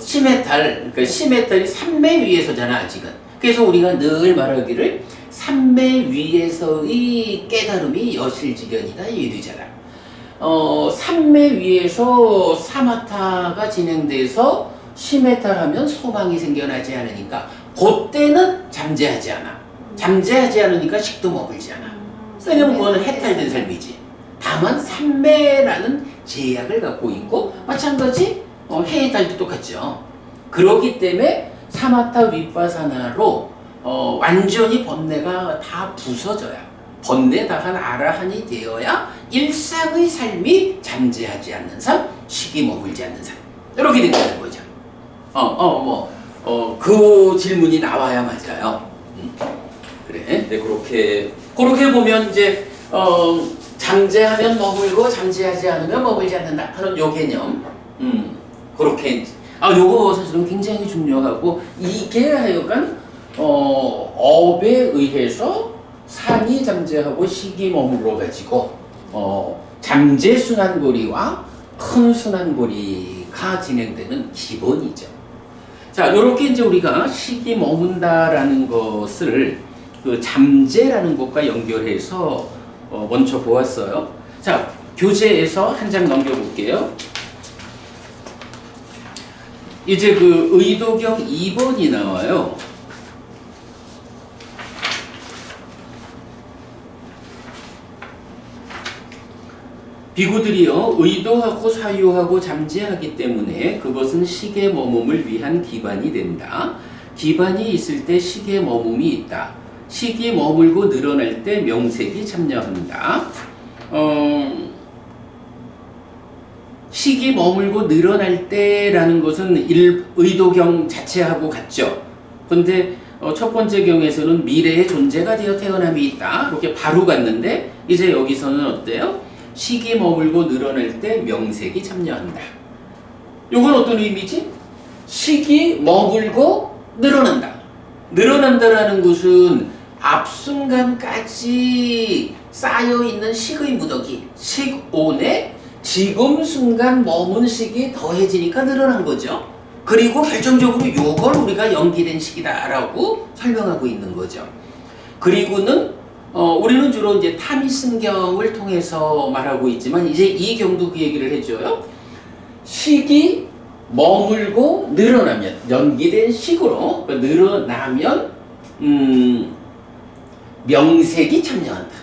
심해탈이 산매 위에서잖아 아직은. 그래서 우리가 늘 말하기를 산매 위에서의 깨달음이 여실지견이다 이르잖아. 산매 위에서 사마타가 진행돼서 심해탈하면 소망이 생겨나지 않으니까 그때는 잠재하지 않아. 잠재하지 않으니까 식도 머물지 않아. 왜냐면 그거는 해탈된 삶이지. 다만 산매라는 제약을 갖고 있고 마찬가지 해탈도 똑같죠. 그렇기 때문에 사마타 윗바사나로 완전히 번뇌가 다 부서져야 번뇌 다한 아라한이 되어야 일상의 삶이 잠재하지 않는 삶, 식이 머물지 않는 삶 이렇게 된다는 거죠. 그 질문이 나와야 맞아요. 그래, 네, 그렇게 보면 이제 잠재하면 머물고 잠재하지 않으면 머물지 않는다 하는 요 개념. 그렇게 요거 사실은 굉장히 중요하고 이게 하여간 업에 의해서 산이 잠재하고 식이 머물러 가지고 잠재 순환고리와 큰 순환고리가 진행되는 기본이죠. 자, 이렇게 이제 우리가 식이 머문다라는 것을 그 잠재라는 것과 연결해서 먼저 보았어요. 자, 교재에서 한 장 넘겨볼게요. 이제 그 의도경 2번이 나와요. 비구들이요 의도하고 사유하고 잠재하기 때문에 그것은 식의 머뭅을 위한 기반이 된다. 기반이 있을 때 식의 머뭅이 있다. 식이 머물고 늘어날 때 명색이 참여한다. 식이 머물고 늘어날 때라는 것은 의도경 자체하고 같죠. 근데 첫 번째 경에서는 미래의 존재가 되어 태어남이 있다. 이렇게 바로 갔는데 이제 여기서는 어때요? 식이 머물고 늘어날 때 명색이 참여한다. 이건 어떤 의미지? 식이 머물고 늘어난다. 늘어난다라는 것은 앞순간까지 쌓여있는 식의 무더기, 식온에 지금 순간 머문 식이 더해지니까 늘어난 거죠. 그리고 결정적으로 이걸 우리가 연기된 식이다라고 설명하고 있는 거죠. 그리고는 우리는 주로 이제 타미승경을 통해서 말하고 있지만 이제 이 경도 그 얘기를 해줘요. 식이 머물고 늘어나면 연기된 식으로 늘어나면 명색이 참여한다.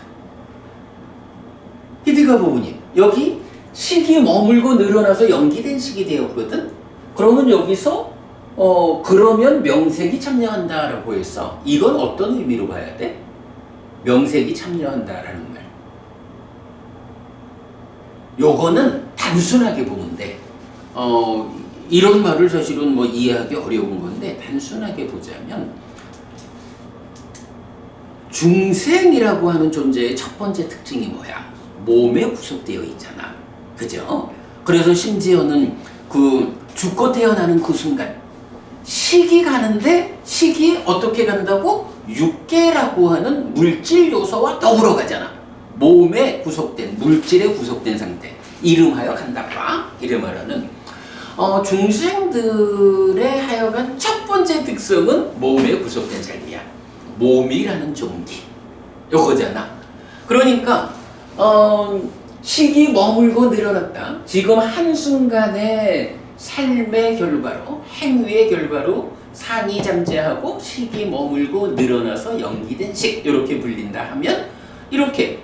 히드가 부부님 여기 식이 머물고 늘어나서 연기된 식이 되었거든. 그러면 여기서 그러면 명색이 참여한다라고 해서 이건 어떤 의미로 봐야 돼? 명색이 참여한다라는 말. 요거는 단순하게 보면 돼. 이런 말을 사실은 뭐 이해하기 어려운 건데 단순하게 보자면 중생이라고 하는 존재의 첫 번째 특징이 뭐야? 몸에 구속되어 있잖아. 그죠? 그래서 심지어는 그 죽고 태어나는 그 순간 식이 가는데 식이 어떻게 간다고? 육계라고 하는 물질 요소와 더불어 가잖아. 몸에 구속된 물질에 구속된 상태. 이름하여 간다과 이를 말하는 중생들의 하여간 첫 번째 특성은 몸에 구속된 삶이야. 몸이라는 종기 요거잖아. 그러니까 식이 머물고 늘어났다. 지금 한순간의 삶의 결과로 행위의 결과로 산이 잠재하고 식이 머물고 늘어나서 연기된 식 이렇게 불린다 하면 이렇게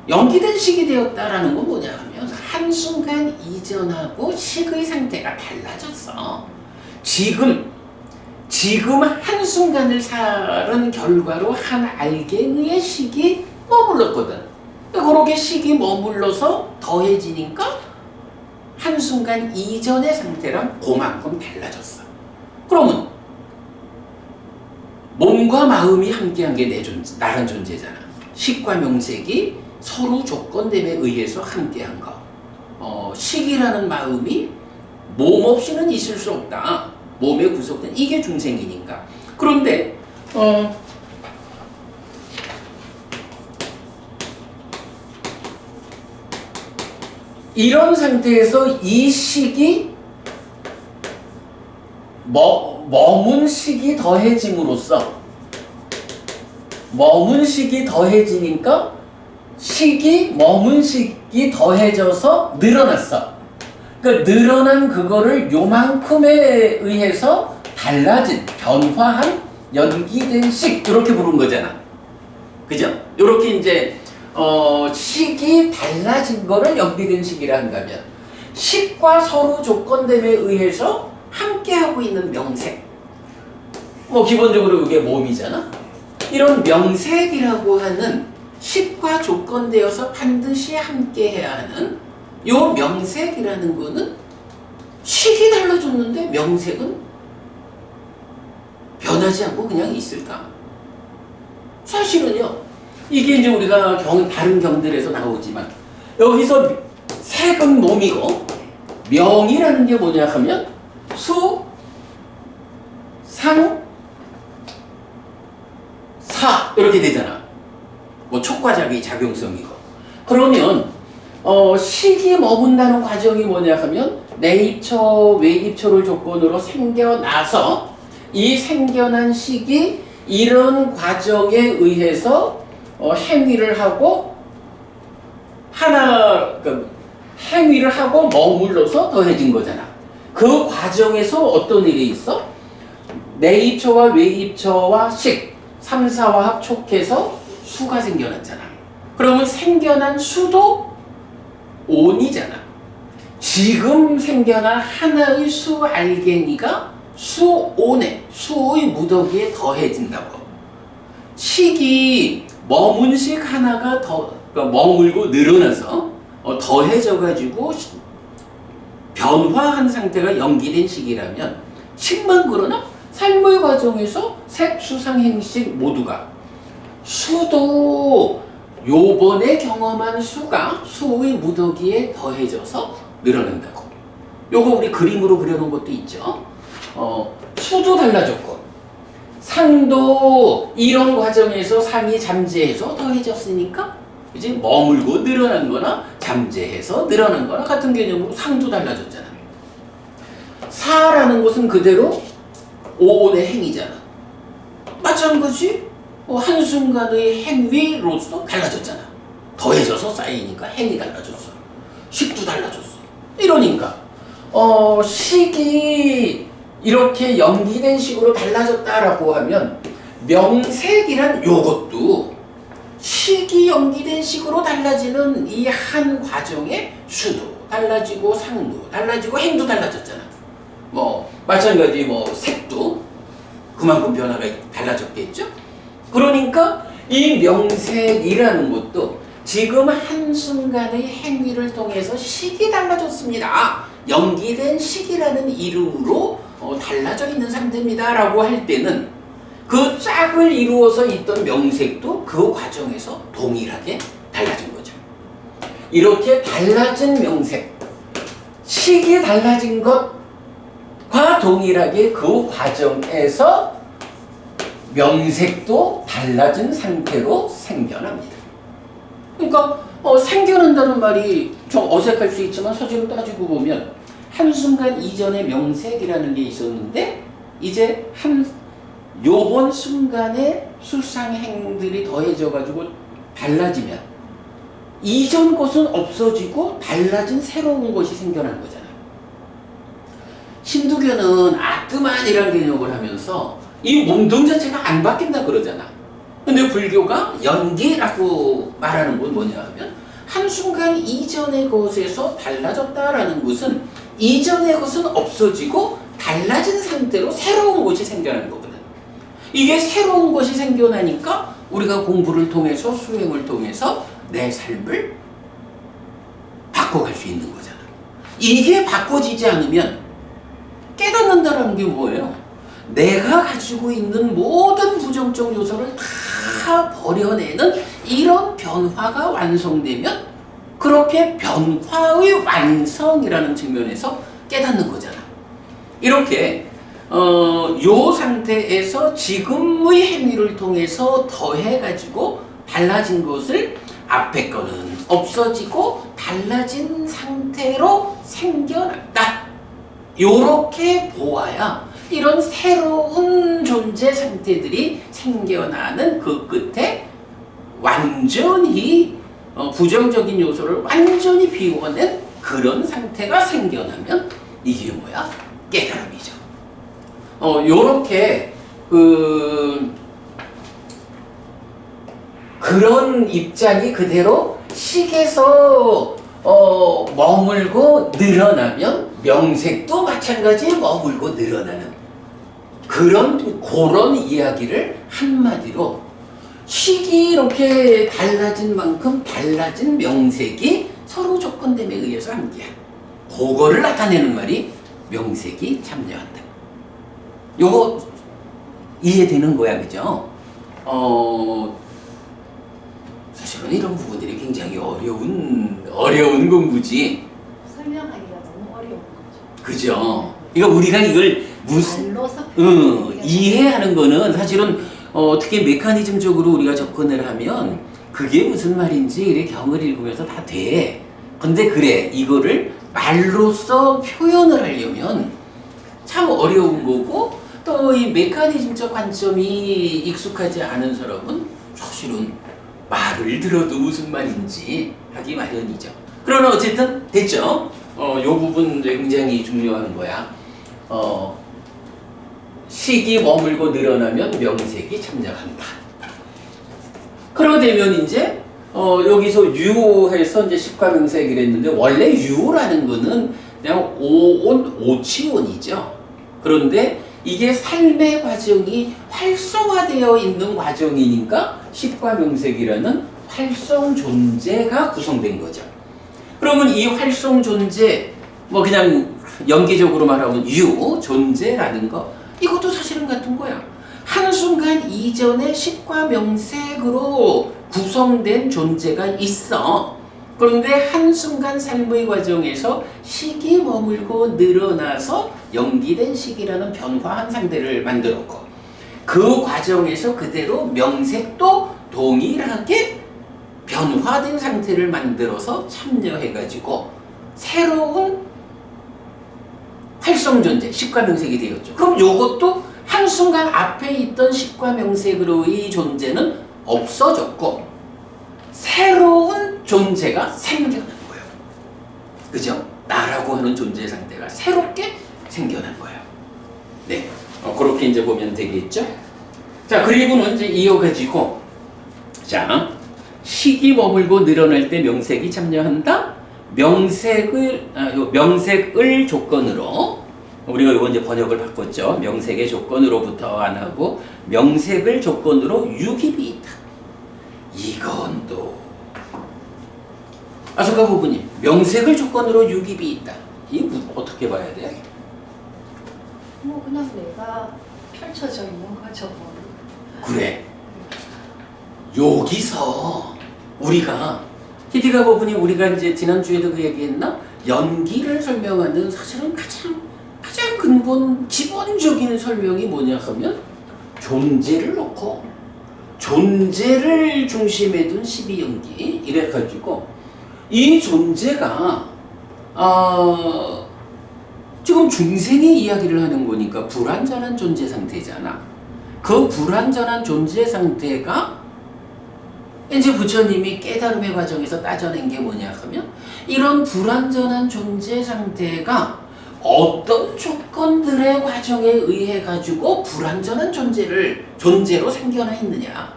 연기된 식이 되었다라는 건 뭐냐 하면 한순간 이전하고 식의 상태가 달라졌어. 지금 한순간을 사는 결과로 한 알갱이의 식이 머물렀거든. 그렇게 식이 머물러서 더해지니까 한순간 이전의 상태랑 그만큼 달라졌어. 그러면 몸 마음과 마음이 함께한 게 내 존재, 나란 존재잖아. 식과 명색이 서로 조건됨에 의해서 함께한 거. 식이라는 마음이 몸 없이는 있을 수 없다. 몸에 구속된 이게 중생이니까. 그런데 이런 상태에서 이 식이 머문 식이 더해짐으로써 머문 식이 더해지니까 식이 머문 식이 더해져서 늘어났어. 그러니까 늘어난 그거를 요만큼에 의해서 달라진 변화한 연기된 식 이렇게 부른 거잖아. 그죠? 이렇게 이제 식이 달라진 거를 연기된 식이라 한다면 식과 서로 조건됨에 의해서 함께하고 있는 명색. 기본적으로 이게 몸이잖아. 이런 명색이라고 하는 식과 조건되어서 반드시 함께해야 하는 요 명색이라는 거는 식이 달라졌는데 명색은 변하지 않고 그냥 있을까? 사실은요. 이게 이제 우리가 다른 경들에서 나오지만 여기서 색은 몸이고 명이라는 게 뭐냐 하면 수, 상, 사 이렇게 되잖아. 촉과작이 작용성이고. 그러면 식이 머문다는 과정이 뭐냐 하면 내입처, 외입처를 조건으로 생겨나서 이 생겨난 식이 이런 과정에 의해서 행위를 하고 행위를 하고 머물러서 더해진 거잖아. 그 과정에서 어떤 일이 있어? 내입처와 외입처와 식, 3, 4와 합촉해서 수가 생겨났잖아. 그러면 생겨난 수도 온이잖아. 지금 생겨난 하나의 수 알갱이가 수온에, 수의 무더기에 더해진다고. 식이 머문 식 하나가 머물고 늘어나서 더해져가지고 변화한 상태가 연기된 식이라면 식만 그러나 삶의 과정에서 색, 수상, 행식 모두가 수도 요번에 경험한 수가 수의 무더기에 더해져서 늘어난다고. 요거 우리 그림으로 그려놓은 것도 있죠. 수도 달라졌고 상도 이런 과정에서 상이 잠재해서 더해졌으니까 이제 머물고 늘어난 거나 잠재해서 늘어난 거나 같은 개념으로 상도 달라졌잖아. 사라는 것은 그대로 오온의 행위잖아. 마찬가지 한순간의 행위로서 달라졌잖아. 더해져서 쌓이니까 행위 달라졌어. 식도 달라졌어. 이러니까 식이 이렇게 연기된 식으로 달라졌다라고 하면 명색이란 요것도 식이 연기된 식으로 달라지는 이 한 과정에 수도 달라지고 상도 달라지고 행도 달라졌잖아. 마찬가지 색도 그만큼 변화가 달라졌겠죠? 그러니까 이 명색이라는 것도 지금 한순간의 행위를 통해서 식이 달라졌습니다. 연기된 식이라는 이름으로 달라져 있는 상태입니다. 라고 할 때는 그 짝을 이루어서 있던 명색도 그 과정에서 동일하게 달라진 거죠. 이렇게 달라진 명색, 식이 달라진 것과 동일하게 그 과정에서 명색도 달라진 상태로 생겨납니다. 그러니까 생겨난다는 말이 좀 어색할 수 있지만 사실을 따지고 보면 한순간 이전에 명색이라는 게 있었는데 이제 요번 순간에 수상행들이 더해져가지고 달라지면 이전 것은 없어지고 달라진 새로운 것이 생겨난 거잖아. 힌두교는 아트만이라는 개념을 하면서 이 몸뚱 자체가 안 바뀐다 그러잖아. 근데 불교가 연기라고 말하는 건 뭐냐 하면 한순간 이전의 것에서 달라졌다라는 것은 이전의 것은 없어지고 달라진 상태로 새로운 것이 생겨나는 거거든. 이게 새로운 것이 생겨나니까 우리가 공부를 통해서 수행을 통해서 내 삶을 바꿔갈 수 있는 거잖아. 이게 바꿔지지 않으면 깨닫는다라는 게 뭐예요? 내가 가지고 있는 모든 부정적 요소를 다 버려내는 이런 변화가 완성되면 그렇게 변화의 완성이라는 측면에서 깨닫는 거잖아. 이렇게 요 상태에서 지금의 행위를 통해서 더해가지고 달라진 것을 앞에 거는 없어지고 달라진 상태로 생겨났다. 요렇게 보아야 이런 새로운 존재 상태들이 생겨나는 그 끝에 완전히 부정적인 요소를 완전히 비워낸 그런 상태가 생겨나면 이게 뭐야? 깨달음이죠. 요렇게 그런 입장이 그대로 식에서 머물고 늘어나면 명색도 마찬가지 머물고 늘어나는 그런 이야기를 한마디로 식이 이렇게 달라진 만큼 달라진 명색이 서로 조건됨에 의해서 함께한 그거를 나타내는 말이 명색이 참여한다. 요거 이해되는 거야, 그죠? 사실은 이런 부분들이 굉장히 어려운 공부지. 설명하기가 너무 어려운 거죠. 그죠? 그러니까 우리가 이걸 말로서 이해하는 거는 사실은 특히 메커니즘적으로 우리가 접근을 하면 그게 무슨 말인지 이렇게 경을 읽으면서 다 돼. 근데 그래, 이거를 말로써 표현을 하려면 참 어려운 거고 또 이 메커니즘적 관점이 익숙하지 않은 사람은 사실은 말을 들어도 무슨 말인지 하기 마련이죠. 그러나 어쨌든 됐죠? 요 부분 굉장히 중요한 거야. 식이 머물고 늘어나면 명색이 참여한다. 그러되면 이제 여기서 유해서 이제 식과 명색이라 했는데 원래 유라는 거는 그냥 오온 오치온이죠. 그런데 이게 삶의 과정이 활성화되어 있는 과정이니까 식과 명색이라는 활성 존재가 구성된 거죠. 그러면 이 활성 존재, 뭐 그냥 연기적으로 말하면 유 존재라는 거, 이것도 사실은 같은 거야. 한순간 이전에 식과 명색으로 구성된 존재가 있어. 그런데 한순간 삶의 과정에서 식이 머물고 늘어나서 연기된 식이라는 변화한 상태를 만들었고 그 과정에서 그대로 명색도 동일하게 변화된 상태를 만들어서 참여해가지고 새로운 활성 존재, 식과 명색이 되었죠. 그럼 요것도 한순간 앞에 있던 식과 명색으로의 존재는 없어졌고 새로운 존재가 생겨난 거예요. 그죠? 나라고 하는 존재 상태가 새롭게 생겨난 거예요. 네, 그렇게 이제 보면 되겠죠? 자, 그리고는 이제 이어가지고 자, 식이 머물고 늘어날 때 명색이 참여한다. 명색을 조건으로 우리가 이거 이제 번역을 바꿨죠. 명색의 조건으로부터 안 하고 명색을 조건으로 유깁이 있다. 이건 또 아소가 부부님, 명색을 조건으로 유깁이 있다. 이거 어떻게 봐야 돼? 뭐 그냥 내가 펼쳐져 있는 거죠. 뭐. 그래. 여기서 우리가 히디가 부부님, 우리가 이제 지난주에도 그 얘기했나? 연기를 설명하는 사실은 가장 근본 기본적인 설명이 뭐냐 하면 존재를 놓고 존재를 중심에 둔 12연기 이래가지고 이 존재가 지금 중생의 이야기를 하는 거니까 불완전한 존재 상태잖아. 그 불완전한 존재 상태가 이제 부처님이 깨달음의 과정에서 따져낸 게 뭐냐 하면 이런 불완전한 존재 상태가 어떤 조건들의 과정에 의해 가지고 불완전한 존재로 생겨나 있느냐,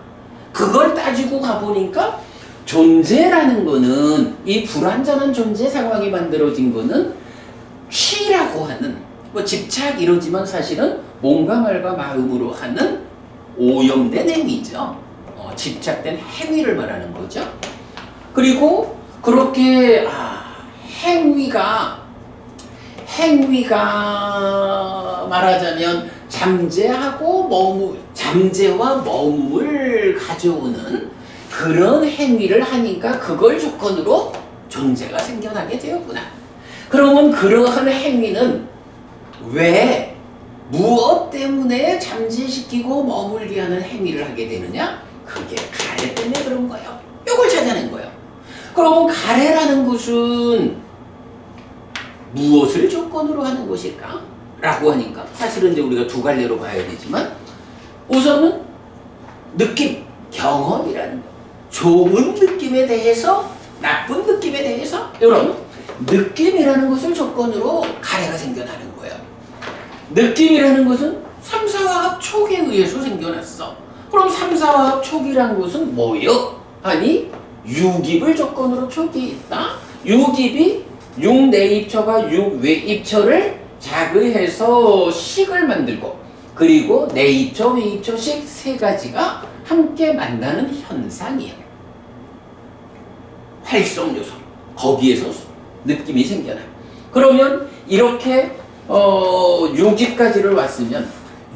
그걸 따지고 가보니까 존재라는 거는 이 불완전한 존재 상황이 만들어진 거는 취라고 하는 뭐 집착 이러지만 사실은 몸과 말과 마음으로 하는 오염된 행위죠. 집착된 행위를 말하는 거죠. 그리고 그렇게 행위가 말하자면 잠재와 머금을 가져오는 그런 행위를 하니까 그걸 조건으로 존재가 생겨나게 되었구나. 그러면 그러한 행위는 왜, 무엇 때문에 잠재시키고 머물게 하는 행위를 하게 되느냐? 그게 가래 때문에 그런 거예요. 이걸 찾아낸 거예요. 그럼 가래라는 것은 무엇을 조건으로 하는 것일까? 라고 하니까 사실은 이제 우리가 두 갈래로 봐야 되지만 우선은 느낌, 경험이라는 거. 좋은 느낌에 대해서, 나쁜 느낌에 대해서 이런 느낌이라는 것을 조건으로 가래가 생겨나는 거예요. 느낌이라는 것은 3사화합 촉에 의해서 생겨났어. 그럼 3사화합 촉이라는 것은 뭐요? 아니 유깁을 조건으로 촉이 있다. 유깁이 6내입처가 6외입처를 작의해서 식을 만들고 그리고 내입처, 외입처식 세 가지가 함께 만나는 현상이에요. 활성 요소. 거기에서 느낌이 생겨나. 그러면 이렇게 유깁까지를 왔으면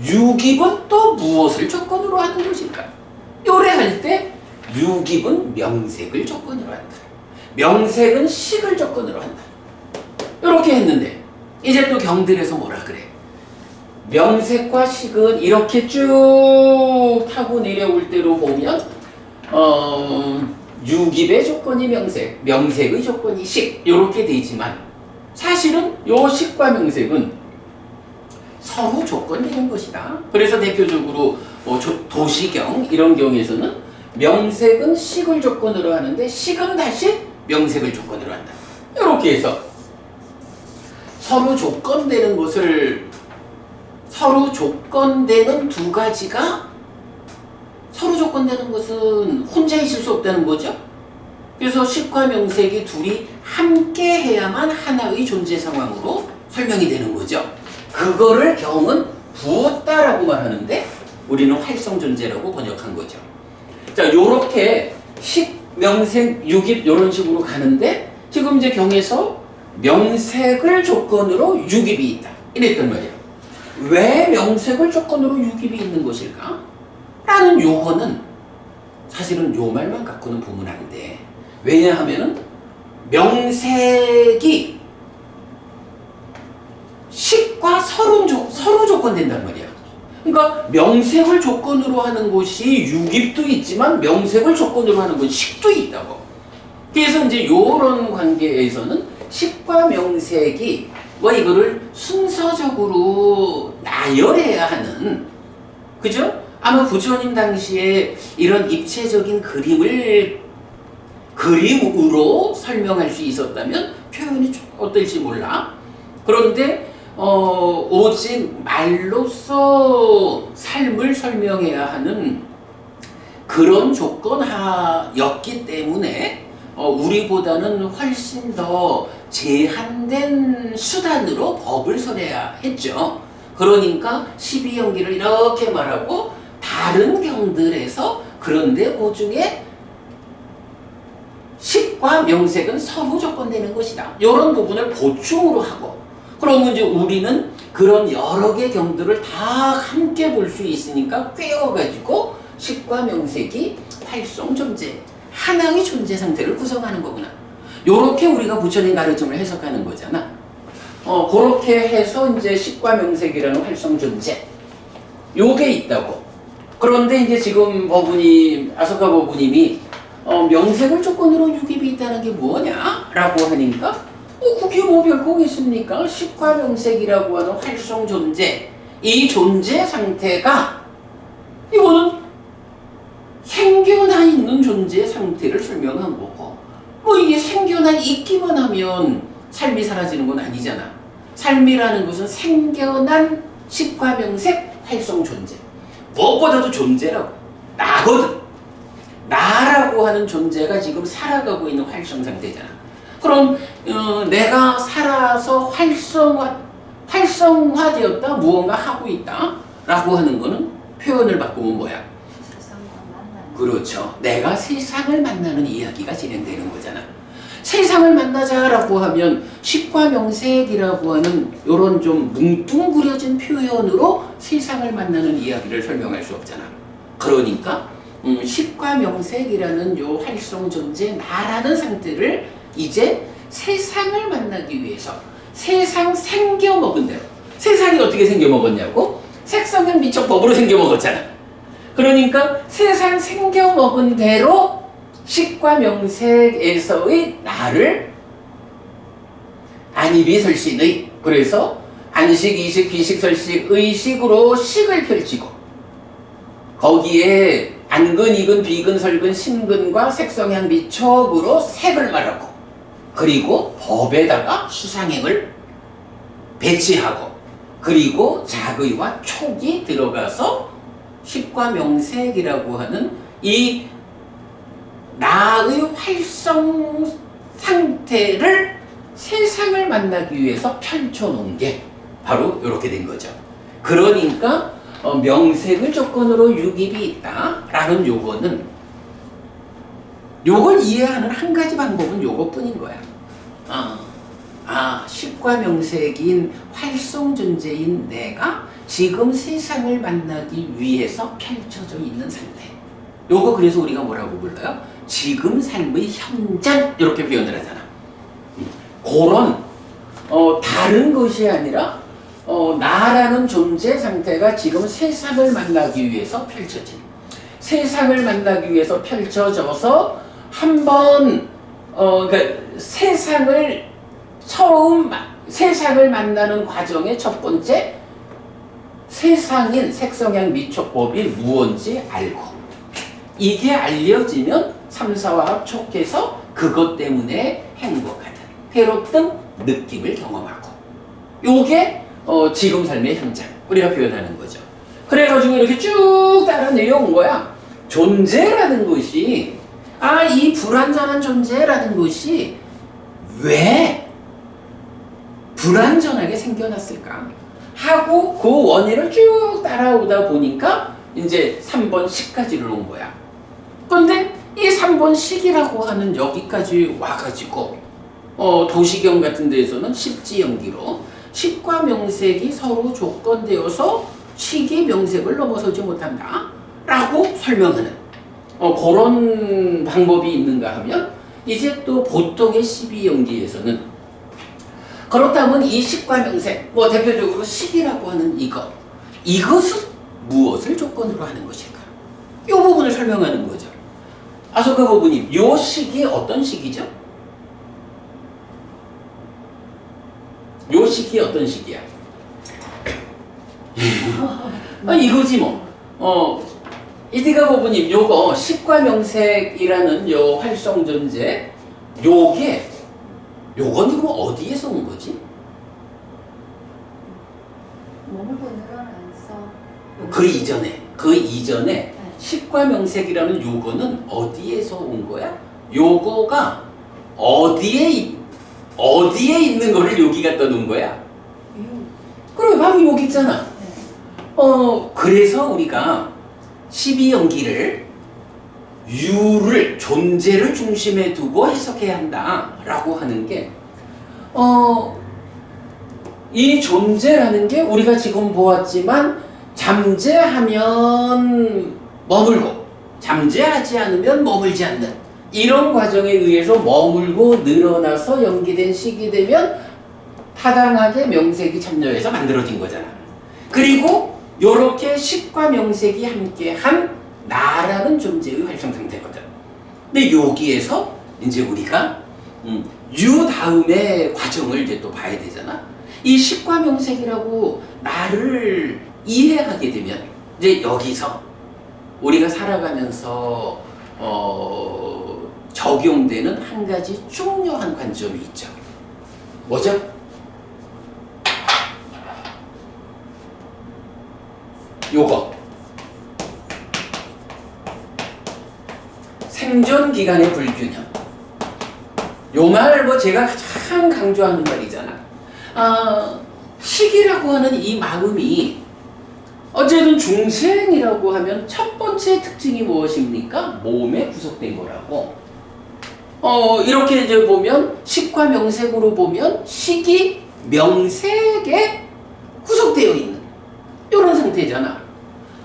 유깁은 또 무엇을 조건으로 하는 것일까? 요래할 때 유깁은 명색을 조건으로 한다. 명색은 식을 조건으로 한다. 이렇게 했는데 이제 또 경들에서 뭐라 그래? 명색과 식은 이렇게 쭉 타고 내려올 때로 보면 유깁의 조건이 명색, 명색의 조건이 식 이렇게 되지만 사실은 요 식과 명색은 서로 조건되는 것이다. 그래서 대표적으로 도시경 이런 경우에서는 명색은 식을 조건으로 하는데 식은 다시 명색을 조건으로 한다. 이렇게 해서 서로 조건되는 것을 서로 조건되는 두 가지가 서로 조건되는 것은 혼자 있을 수 없다는 거죠. 그래서 식과 명색이 둘이 함께 해야만 하나의 존재 상황으로 설명이 되는 거죠. 그거를 경은 부었다라고 말하는데 우리는 활성 존재라고 번역한 거죠. 자, 요렇게 식, 명색, 유깁 이런 식으로 가는데 지금 이제 경에서 명색을 조건으로 유깁이 있다. 이랬단 말이에요. 왜 명색을 조건으로 유깁이 있는 것일까? 라는 요거는 사실은 요 말만 갖고는 보면 안 돼. 왜냐하면은 명색이 식과 서로 조건된단 말이야. 그러니까 명색을 조건으로 하는 것이 유깁도 있지만 명색을 조건으로 하는 것이 식도 있다고. 그래서 이제 요런 관계에서는 식과 명색이 이거를 순서적으로 나열해야 하는, 그죠? 아마 부처님 당시에 이런 입체적인 그림으로 설명할 수 있었다면 표현이 어떨지 몰라. 그런데 오직 말로써 삶을 설명해야 하는 그런 조건하였기 때문에 우리보다는 훨씬 더 제한된 수단으로 법을 설해야 했죠. 그러니까 12연기를 이렇게 말하고 다른 경들에서 그런데 그 중에 식과 명색은 서로 조건되는 것이다. 이런 부분을 보충으로 하고 그러면 이제 우리는 그런 여러 개 경들을 다 함께 볼 수 있으니까 꿰어가지고 식과 명색이 활성 존재, 하나의 존재 상태를 구성하는 거구나. 요렇게 우리가 부처님 가르침을 해석하는 거잖아. 그렇게 해서 이제 식과 명색이라는 활성 존재, 요게 있다고. 그런데 이제 지금 아소카 법부님이 명색을 조건으로 유깁이 있다는 게 뭐냐? 라고 하니까 그게 뭐 별거겠습니까? 식과 명색이라고 하는 활성 존재, 이 존재 상태가 이거는 생겨나 있는 존재 상태를 설명한 거고 이게 생겨나 있기만 하면 삶이 사라지는 건 아니잖아. 삶이라는 것은 생겨난 식과 명색 활성 존재, 무엇보다도 존재라고, 나거든. 나라고 하는 존재가 지금 살아가고 있는 활성 상태잖아. 그럼 내가 살아서 활성화되었다, 무언가 하고 있다 라고 하는 거는 표현을 바꾸면 뭐야? 세상과 만나는. 그렇죠. 내가 세상을 만나는 이야기가 진행되는 거잖아. 세상을 만나자라고 하면 식과 명색이라고 하는 이런 좀 뭉뚱그려진 표현으로 세상을 만나는 이야기를 설명할 수 없잖아. 그러니까 식과 명색이라는 요 활성 존재 나라는 상태를 이제 세상을 만나기 위해서 세상 생겨 먹은 대로, 세상이 어떻게 생겨 먹었냐고? 색성형 미적 법으로 생겨 먹었잖아. 그러니까 세상 생겨 먹은 대로 식과 명색에서의 나를 안입이 설신의, 그래서 안식, 이식, 비식, 설식, 의식으로 식을 펼치고 거기에 안근, 이근, 비근, 설근, 신근과 색성향 미척으로 색을 말하고 그리고 법에다가 수상행을 배치하고 그리고 작의와 촉이 들어가서 식과 명색이라고 하는 이 나의 활성 상태를 세상을 만나기 위해서 펼쳐놓은 게 바로 이렇게 된 거죠. 그러니까 명색을 조건으로 유깁이 있다라는 요거는 요걸 이해하는 한 가지 방법은 요것뿐인 거야. 식과 명색인 활성 존재인 내가 지금 세상을 만나기 위해서 펼쳐져 있는 상태. 요거 그래서 우리가 뭐라고 불러요? 지금 삶의 현장 이렇게 표현을 하잖아. 그런 다른 것이 아니라 나라는 존재 상태가 지금 세상을 만나기 위해서 펼쳐진, 세상을 만나기 위해서 펼쳐져서 한번 그러니까 세상을 만나는 과정의 첫 번째 세상인 색성향 미촉법이 무언지 알고 이게 알려지면 삼사화합 촉해서 그것 때문에 행복하든 괴롭든 느낌을 경험하고 요게 지금 삶의 현장 우리가 표현하는 거죠. 그래가지고 이렇게 쭉 따라 내려온 거야. 존재라는 것이 이 불완전한 존재라는 것이 왜 불완전하게 생겨났을까 하고 그 원인을 쭉 따라오다 보니까 이제 3번 식까지를 온 거야. 근데 이 3번 식이라고 하는 여기까지 와가지고 도시경 같은 데에서는 십지연기로 식과 명색이 서로 조건되어서 식이 명색을 넘어서지 못한다 라고 설명하는 그런 방법이 있는가 하면 이제 또 보통의 12연기에서는 그렇다면 이 식과 명색, 대표적으로 식이라고 하는 이것은 무엇을 조건으로 하는 것일까? 이 부분을 설명하는 거죠. 아소카 부부님, 이 식이 어떤 식이죠? 이 식이 어떤 식이야? 이거지 뭐. 이디가 부부님, 요거 식과 명색이라는 요 활성 존재, 요건 그럼 어디에서 온 거지? 몸을 늘어나서 그 이전에 식과 명색이라는 요거는 어디에서 온 거야? 요거가 어디에 있는 거를 여기 갖다 놓은 거야? 그래, 바로 여기 있잖아. 그래서 우리가 12연기를 유를 존재를 중심에 두고 해석해야 한다라고 하는 게 이 존재라는 게 우리가 지금 보았지만 잠재하면 머물고 잠재하지 않으면 머물지 않는 이런 과정에 의해서 머물고 늘어나서 연기된 식이 되면 타당하게 명색이 참여해서 만들어진 거잖아. 그리고 요렇게 식과 명색이 함께한 나라는 존재의 활성 상태거든. 근데 여기에서 이제 우리가 유 다음의 과정을 이제 또 봐야 되잖아. 이 식과 명색이라고 나를 이해하게 되면 이제 여기서 우리가 살아가면서 적용되는 한 가지 중요한 관점이 있죠. 뭐죠? 요거. 생존 기간의 불균형. 요 말 제가 가장 강조하는 말이잖아. 식이라고 하는 이 마음이 어쨌든 중생이라고 하면 첫 번째 특징이 무엇입니까? 몸에 구속된 거라고. 이렇게 이제 보면 식과 명색으로 보면 식이 명색에 구속되어 있는 이런 상태잖아.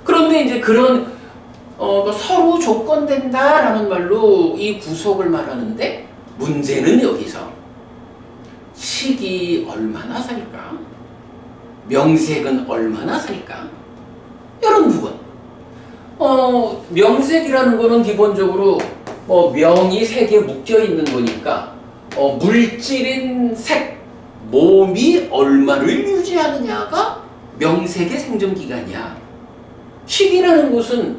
그런데 이제 그런 서로 조건된다라는 말로 이 구속을 말하는데 문제는 여기서 식이 얼마나 살까? 명색은 얼마나 살까? 이런 부분. 명색이라는 거는 기본적으로 명이 색에 묶여 있는 거니까 물질인 색, 몸이 얼마를 유지하느냐가 명색의 생존 기간이야. 식이라는 것은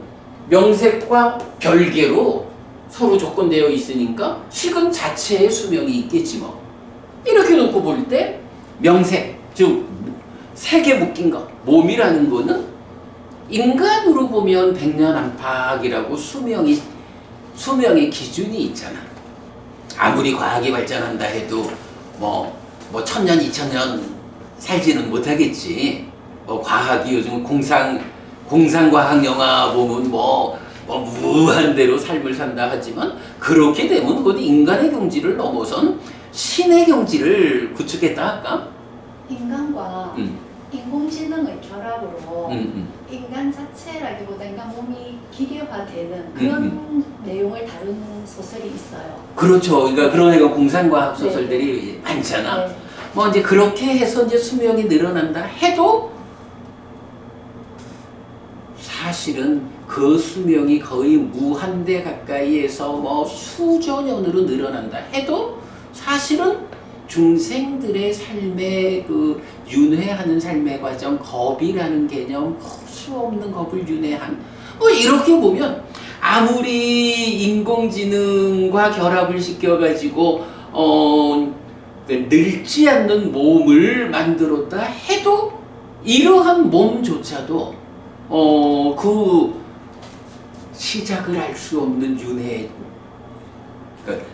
명색과 별개로 서로 조건되어 있으니까 식은 자체의 수명이 있겠지 뭐. 이렇게 놓고 볼 때 명색, 즉 색에 묶인 것, 몸이라는 거는 인간으로 보면 백년 안팎이라고 수명의 기준이 있잖아. 아무리 과학이 발전한다 해도 뭐 1000년, 2000년 살지는 못하겠지. 과학이 요즘 공상과학 영화 보면 무한대로 삶을 산다 하지만 그렇게 되면 곧 인간의 경지를 넘어선 신의 경지를 구축했다 할까? 인간과 인공지능의 결합으로 인간 자체라기보다 인간 몸이 기계화되는 그런 내용을 다루는 소설이 있어요. 그렇죠. 그러니까 그런 애가 공상과학 소설들이 많잖아. 네. 이제 그렇게 해서 이제 수명이 늘어난다 해도 사실은 그 수명이 거의 무한대 가까이에서 수조 년으로 늘어난다 해도 사실은 중생들의 삶의 그 윤회하는 삶의 과정, 겁이라는 개념, 수 없는 겁을 윤회한 이렇게 보면 아무리 인공지능과 결합을 시켜가지고 늙지 않는 몸을 만들었다 해도 이러한 몸조차도 그 시작을 알 수 없는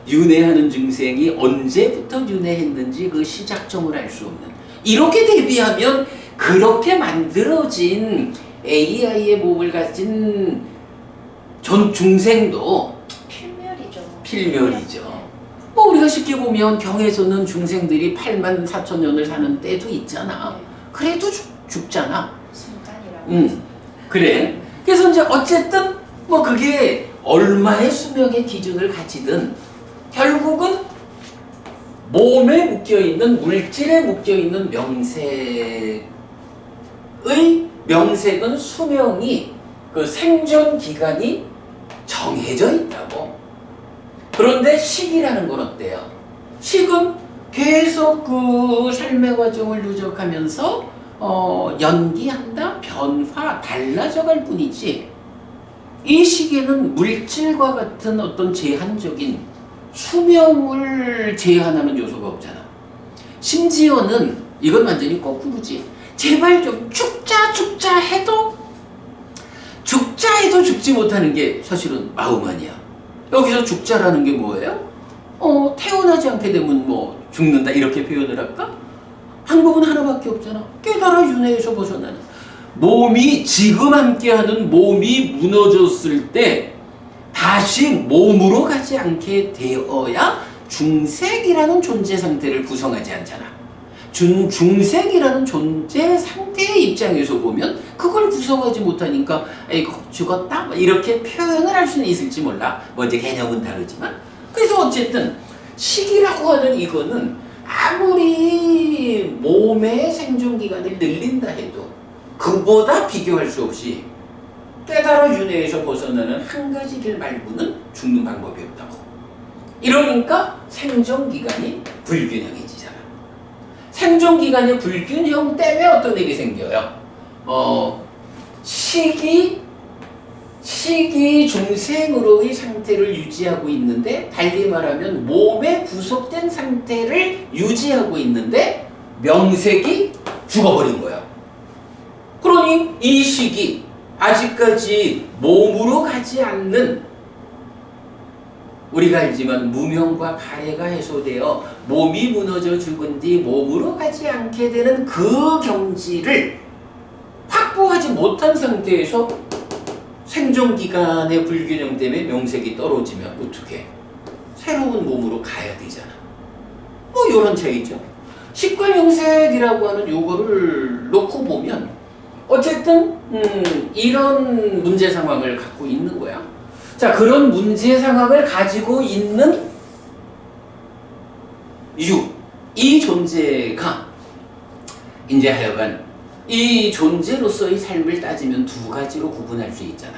윤회하는 중생이 언제부터 윤회했는지 그 시작점을 알 수 없는. 이렇게 대비하면 그렇게 만들어진 AI의 몸을 가진 전 중생도 필멸이죠. 우리가 쉽게 보면 경에서는 중생들이 84,000년을 사는 때도 있잖아. 그래도 죽잖아. 순간이라고. 그래. 그래서 이제 어쨌든 그게 얼마의 수명의 기준을 가지든 결국은 몸에 묶여있는 물질에 묶여있는 명색은 수명이 그 생존 기간이 정해져 있다고. 그런데 식이라는 건 어때요? 식은 계속 그 삶의 과정을 누적하면서 연기한다, 변화, 달라져갈 뿐이지 이 시기에는 물질과 같은 어떤 제한적인 수명을 제한하는 요소가 없잖아. 심지어는 이건 완전히 거꾸로지. 제발 좀 죽자 해도 죽지 못하는 게 사실은 마음 아니야. 여기서 죽자라는 게 뭐예요? 태어나지 않게 되면 죽는다 이렇게 표현을 할까? 방법은 하나밖에 없잖아. 깨달아 윤회에서 벗어나는. 몸이 지금 함께하는 몸이 무너졌을 때 다시 몸으로 가지 않게 되어야 중생이라는 존재 상태를 구성하지 않잖아. 중생이라는 존재 상태의 입장에서 보면 그걸 구성하지 못하니까 에이 죽었다 이렇게 표현을 할 수는 있을지 몰라. 이제 개념은 다르지만 그래서 어쨌든 식이라고 하는 이거는 아무리 몸의 생존 기간을 늘린다 해도 그보다 비교할 수 없이 깨달아 윤회에서 벗어나는 한 가지 길 말고는 죽는 방법이 없다고. 이러니까 생존 기간이 불균형해지잖아. 생존 기간의 불균형 때문에 어떤 일이 생겨요? 식이 중생으로의 상태를 유지하고 있는데, 달리 말하면 몸에 구속된 상태를 유지하고 있는데 명색이 죽어버린 거야. 그러니 이 식이 아직까지 몸으로 가지 않는, 우리가 알지만 무명과 가래가 해소되어 몸이 무너져 죽은 뒤 몸으로 가지 않게 되는 그 경지를 확보하지 못한 상태에서 생존기간의 불균형 때문에 명색이 떨어지면 어떡해? 새로운 몸으로 가야 되잖아. 뭐 이런 차이죠. 식과명색이라고 하는 요거를 놓고 보면 어쨌든 이런 문제 상황을 갖고 있는 거야. 자, 그런 문제 상황을 가지고 있는 이 존재가 이제 하여간 이 존재로서의 삶을 따지면 두 가지로 구분할 수 있잖아.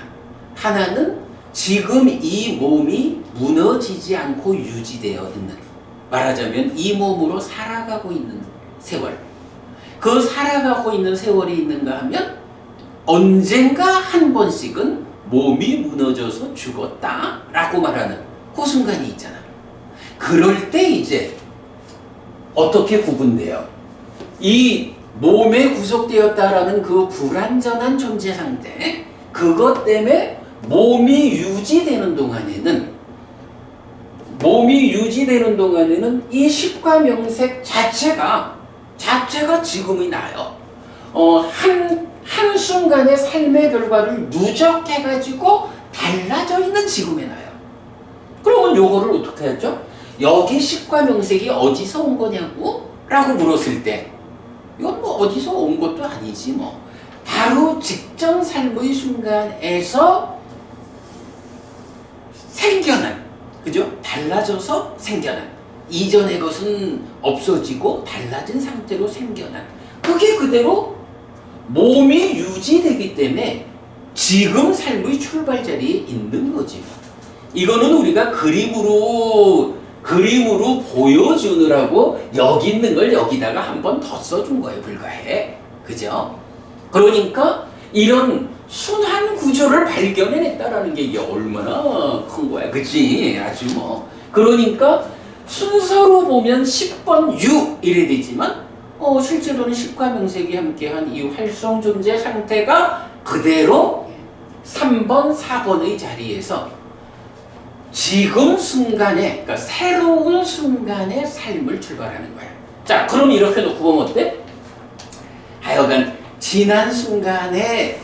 하나는 지금 이 몸이 무너지지 않고 유지되어 있는, 말하자면 이 몸으로 살아가고 있는 세월. 그 살아가고 있는 세월이 있는가 하면 언젠가 한 번씩은 몸이 무너져서 죽었다 라고 말하는 그 순간이 있잖아. 그럴 때 이제 어떻게 구분돼요? 이 몸에 구속되었다라는 그 불완전한 존재 상태, 그것 때문에 몸이 유지되는 동안에는 이 식과명색 자체가 지금이 나요. 한순간의 삶의 결과를 누적해가지고 달라져 있는 지금에 나요. 그러면 요거를 어떻게 하죠? 여기 식과명색이 어디서 온 거냐고? 라고 물었을 때 이건 뭐 어디서 온 것도 아니지 뭐. 바로 직전 삶의 순간에서 생겨난, 그죠? 달라져서 생겨난, 이전의 것은 없어지고 달라진 상태로 생겨난, 그게 그대로 몸이 유지되기 때문에 지금 삶의 출발 자리에 있는 거지. 이거는 우리가 그림으로 보여주느라고 여기 있는 걸 여기다가 한 번 더 써준 거예요, 불가해. 그죠? 그러니까 이런 순환 구조를 발견해냈다라는 게 이게 얼마나 큰 거야, 그치? 아주 뭐. 그러니까 순서로 보면 10번 U 이래 되지만 실제로는 식과명색이 함께한 이 활성 존재 상태가 그대로 3번, 4번의 자리에서 지금 순간에, 그러니까 새로운 순간의 삶을 출발하는 거야. 자, 그럼 이렇게 놓고 보면 어때? 하여간 지난 순간에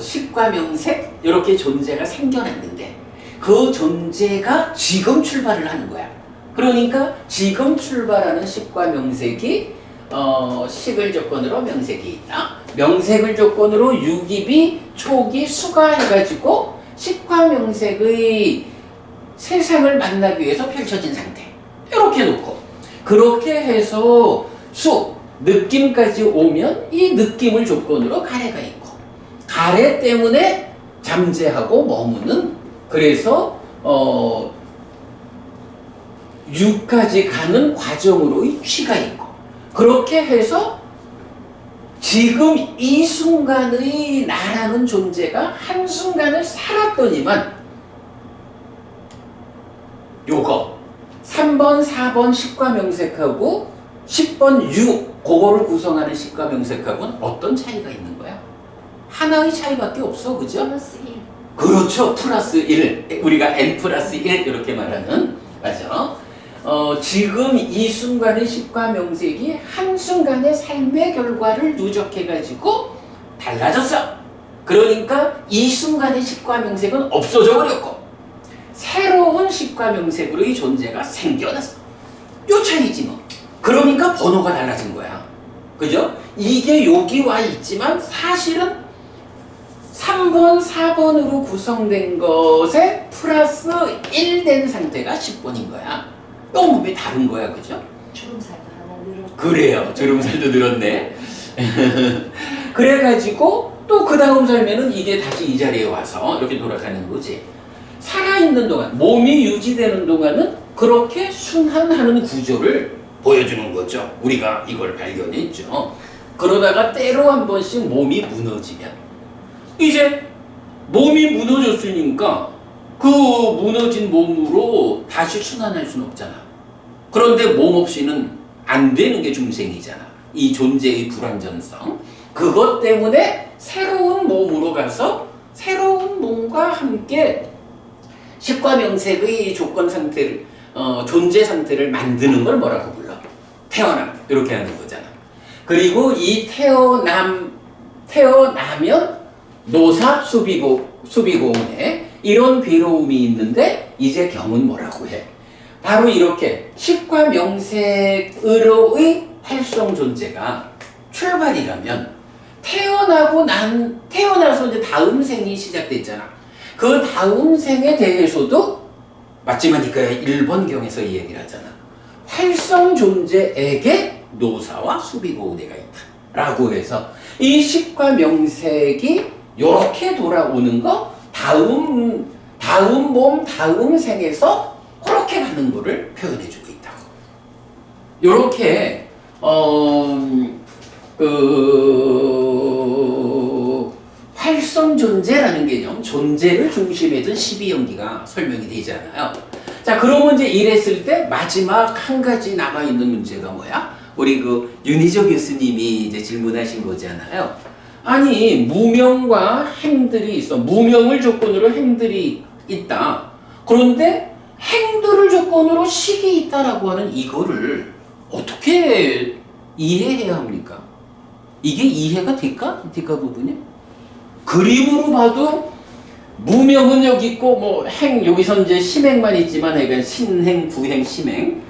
식과명색 이렇게 존재가 생겨났는데 그 존재가 지금 출발을 하는 거야. 그러니까 지금 출발하는 식과명색이 식을 조건으로 명색이 있다. 명색을 조건으로 유기비, 초기, 수가 해가지고 식과명색의 세상을 만나기 위해서 펼쳐진 상태. 이렇게 놓고 그렇게 해서 느낌까지 오면 이 느낌을 조건으로 가래가 있고, 가래 때문에 잠재하고 머무는, 그래서 유까지 가는 과정으로의 취가 있고, 그렇게 해서 지금 이 순간의 나라는 존재가 한순간을 살았더니만 요거 3번, 4번 식과명색하고 10번 유 그거를 구성하는 식과명색하고는 어떤 차이가 있는 거야? 하나의 차이밖에 없어, 그죠? 플러스 1. 그렇죠. 플러스 1. 우리가 n 플러스 1 이렇게 말하는, 맞아. 지금 이 순간의 식과명색이 한순간의 삶의 결과를 누적해가지고 달라졌어. 그러니까 이 순간의 식과명색은 없어져 버렸고 새로운 식과명색으로의 존재가 생겨났어. 요 차이지 뭐. 그러니까 번호가 달라진 거야. 그죠? 이게 여기 와 있지만 사실은 3번, 4번으로 구성된 것에 플러스 1 된 상태가 10번인 거야. 너무 다른 거야, 그죠? 주름살도 하나 늘었고. 그래요. 주름살도 늘었네. 그래가지고 또 그 다음 삶에는 이게 다시 이 자리에 와서 이렇게 돌아가는 거지. 살아있는 동안, 몸이 유지되는 동안은 그렇게 순환하는 구조를 보여주는 거죠. 우리가 이걸 발견했죠. 그러다가 때로 한 번씩 몸이 무너지면 이제 몸이 무너졌으니까 그 무너진 몸으로 다시 순환할 수는 없잖아. 그런데 몸 없이는 안 되는 게 중생이잖아. 이 존재의 불완전성. 그것 때문에 새로운 몸으로 가서 새로운 몸과 함께 식과명색의 조건 상태를, 존재 상태를 만드는 걸 뭐라고 불러? 태어남. 이렇게 하는 거잖아. 그리고 이 태어나면 노사 수비고운에 이런 괴로움이 있는데 이제 경은 뭐라고 해? 바로 이렇게 식과 명색으로의 활성 존재가 출발이라면 태어나서 이제 다음 생이 시작됐잖아. 그 다음 생에 대해서도 맞지만 이거 1번 경에서 이 얘기를 하잖아. 활성 존재에게 노사와 수비고우대가 있다. 라고 해서 이 식과 명색이 요렇게 돌아오는 거 다음 몸, 다음 생에서 그렇게 가는 거를 표현해주고 있다고. 요렇게 활성 존재라는 개념, 존재를 중심에 둔 12연기가 설명이 되잖아요. 자, 그러면 이제 이랬을 때 마지막 한 가지 남아있는 문제가 뭐야? 우리 윤희조 교수님이 이제 질문하신 거잖아요. 아니, 무명과 행들이 있어. 무명을 조건으로 행들이 있다. 그런데 행들을 조건으로 식이 있다라고 하는 이거를 어떻게 이해해야 합니까? 이게 이해가 될까? 될까 부분이? 그림으로 봐도 무명은 여기 있고 뭐 행 여기서 이제 심행만 있지만 그러니까 신행, 부행, 심행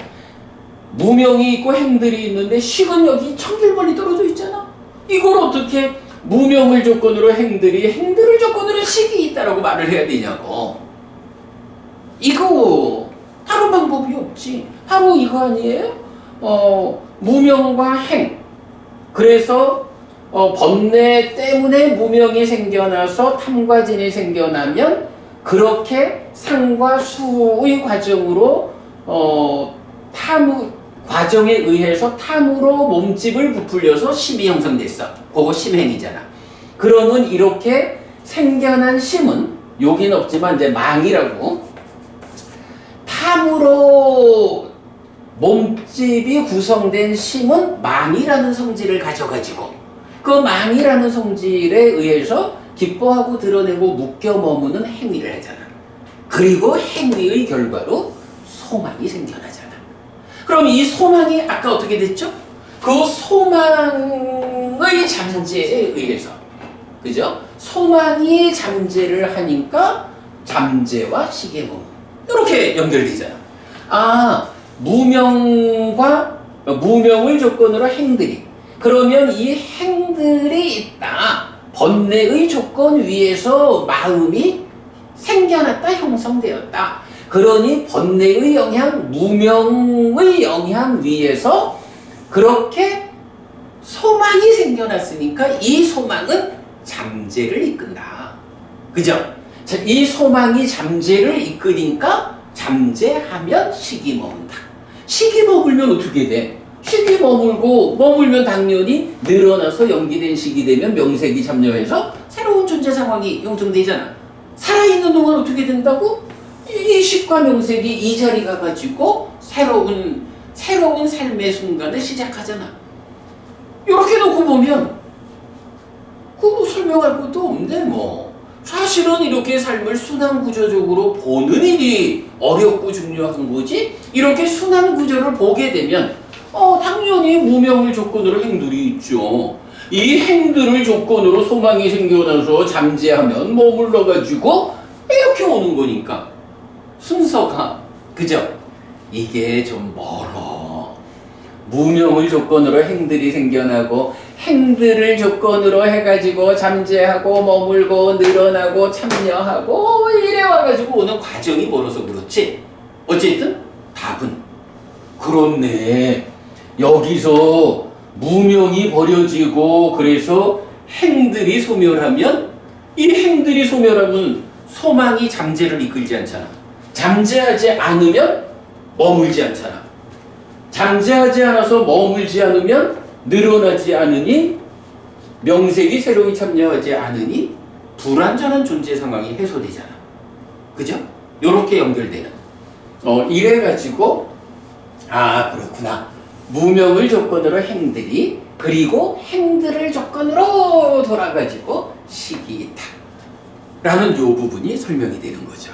무명이 있고 행들이 있는데 식은 여기 천길벌리 떨어져 있잖아. 이걸 어떻게 무명을 조건으로 행들을 조건으로 식이 있다라고 말을 해야 되냐고. 이거 다른 방법이 없지. 바로 이거 아니에요? 무명과 행. 그래서 번뇌 때문에 무명이 생겨나서 탐과 진이 생겨나면 그렇게 상과 수의 과정으로 과정에 의해서 탐으로 몸집을 부풀려서 심이 형성됐어. 그거 심행이잖아. 그러면 이렇게 생겨난 심은 여긴 없지만 이제 망이라고 탐으로 몸집이 구성된 심은 망이라는 성질을 가져가지고 그 망이라는 성질에 의해서 기뻐하고 드러내고 묶여 머무는 행위를 하잖아. 그리고 행위의 결과로 소망이 생겨나잖아. 그럼 이 소망이 아까 어떻게 됐죠? 그 소망의 잠재에 의해서, 그죠? 소망이 잠재를 하니까 잠재와 식의 몸 이렇게 연결되잖아. 아, 무명을 조건으로 행들이. 그러면 이 행들이 있다. 번뇌의 조건 위에서 마음이 생겨났다, 형성되었다. 그러니 번뇌의 영향, 무명의 영향 위에서 그렇게 소망이 생겨났으니까 이 소망은 잠재를 이끈다. 그죠? 자, 이 소망이 잠재를 이끄니까 잠재하면 식이 머문다. 식이 머물면 어떻게 돼? 식이 머물면 당연히 늘어나서 연기된 식이 되면 명색이 참여해서 새로운 존재 상황이 형성되잖아. 살아있는 동안 어떻게 된다고? 이 식과 명색이 이 자리 가가지고 새로운 삶의 순간을 시작하잖아. 이렇게 놓고 보면 그거 설명할 것도 없네 뭐. 사실은 이렇게 삶을 순환구조적으로 보는 일이 어렵고 중요한 거지. 이렇게 순환구조를 보게 되면 당연히 무명을 조건으로 행들이 있죠. 이 행들을 조건으로 소망이 생겨나서 잠재하면 머물러가지고 이렇게 오는 거니까 순서가, 그죠? 이게 좀 멀어. 무명을 조건으로 행들이 생겨나고 행들을 조건으로 해가지고 잠재하고 머물고 늘어나고 참여하고 이래 와가지고 오는 과정이 멀어서 그렇지. 어쨌든 답은 그렇네. 여기서 무명이 버려지고 그래서 행들이 소멸하면 이 행들이 소멸하면 소망이 잠재를 이끌지 않잖아. 잠재하지 않으면 머물지 않잖아. 잠재하지 않아서 머물지 않으면 늘어나지 않으니 명색이 새로이 참여하지 않으니 불완전한 존재 상황이 해소되잖아. 그죠? 요렇게 연결되는. 이래가지고 그렇구나. 무명을 조건으로 행들이 그리고 행들을 조건으로 돌아가지고 식이 있다. 라는 요 부분이 설명이 되는 거죠.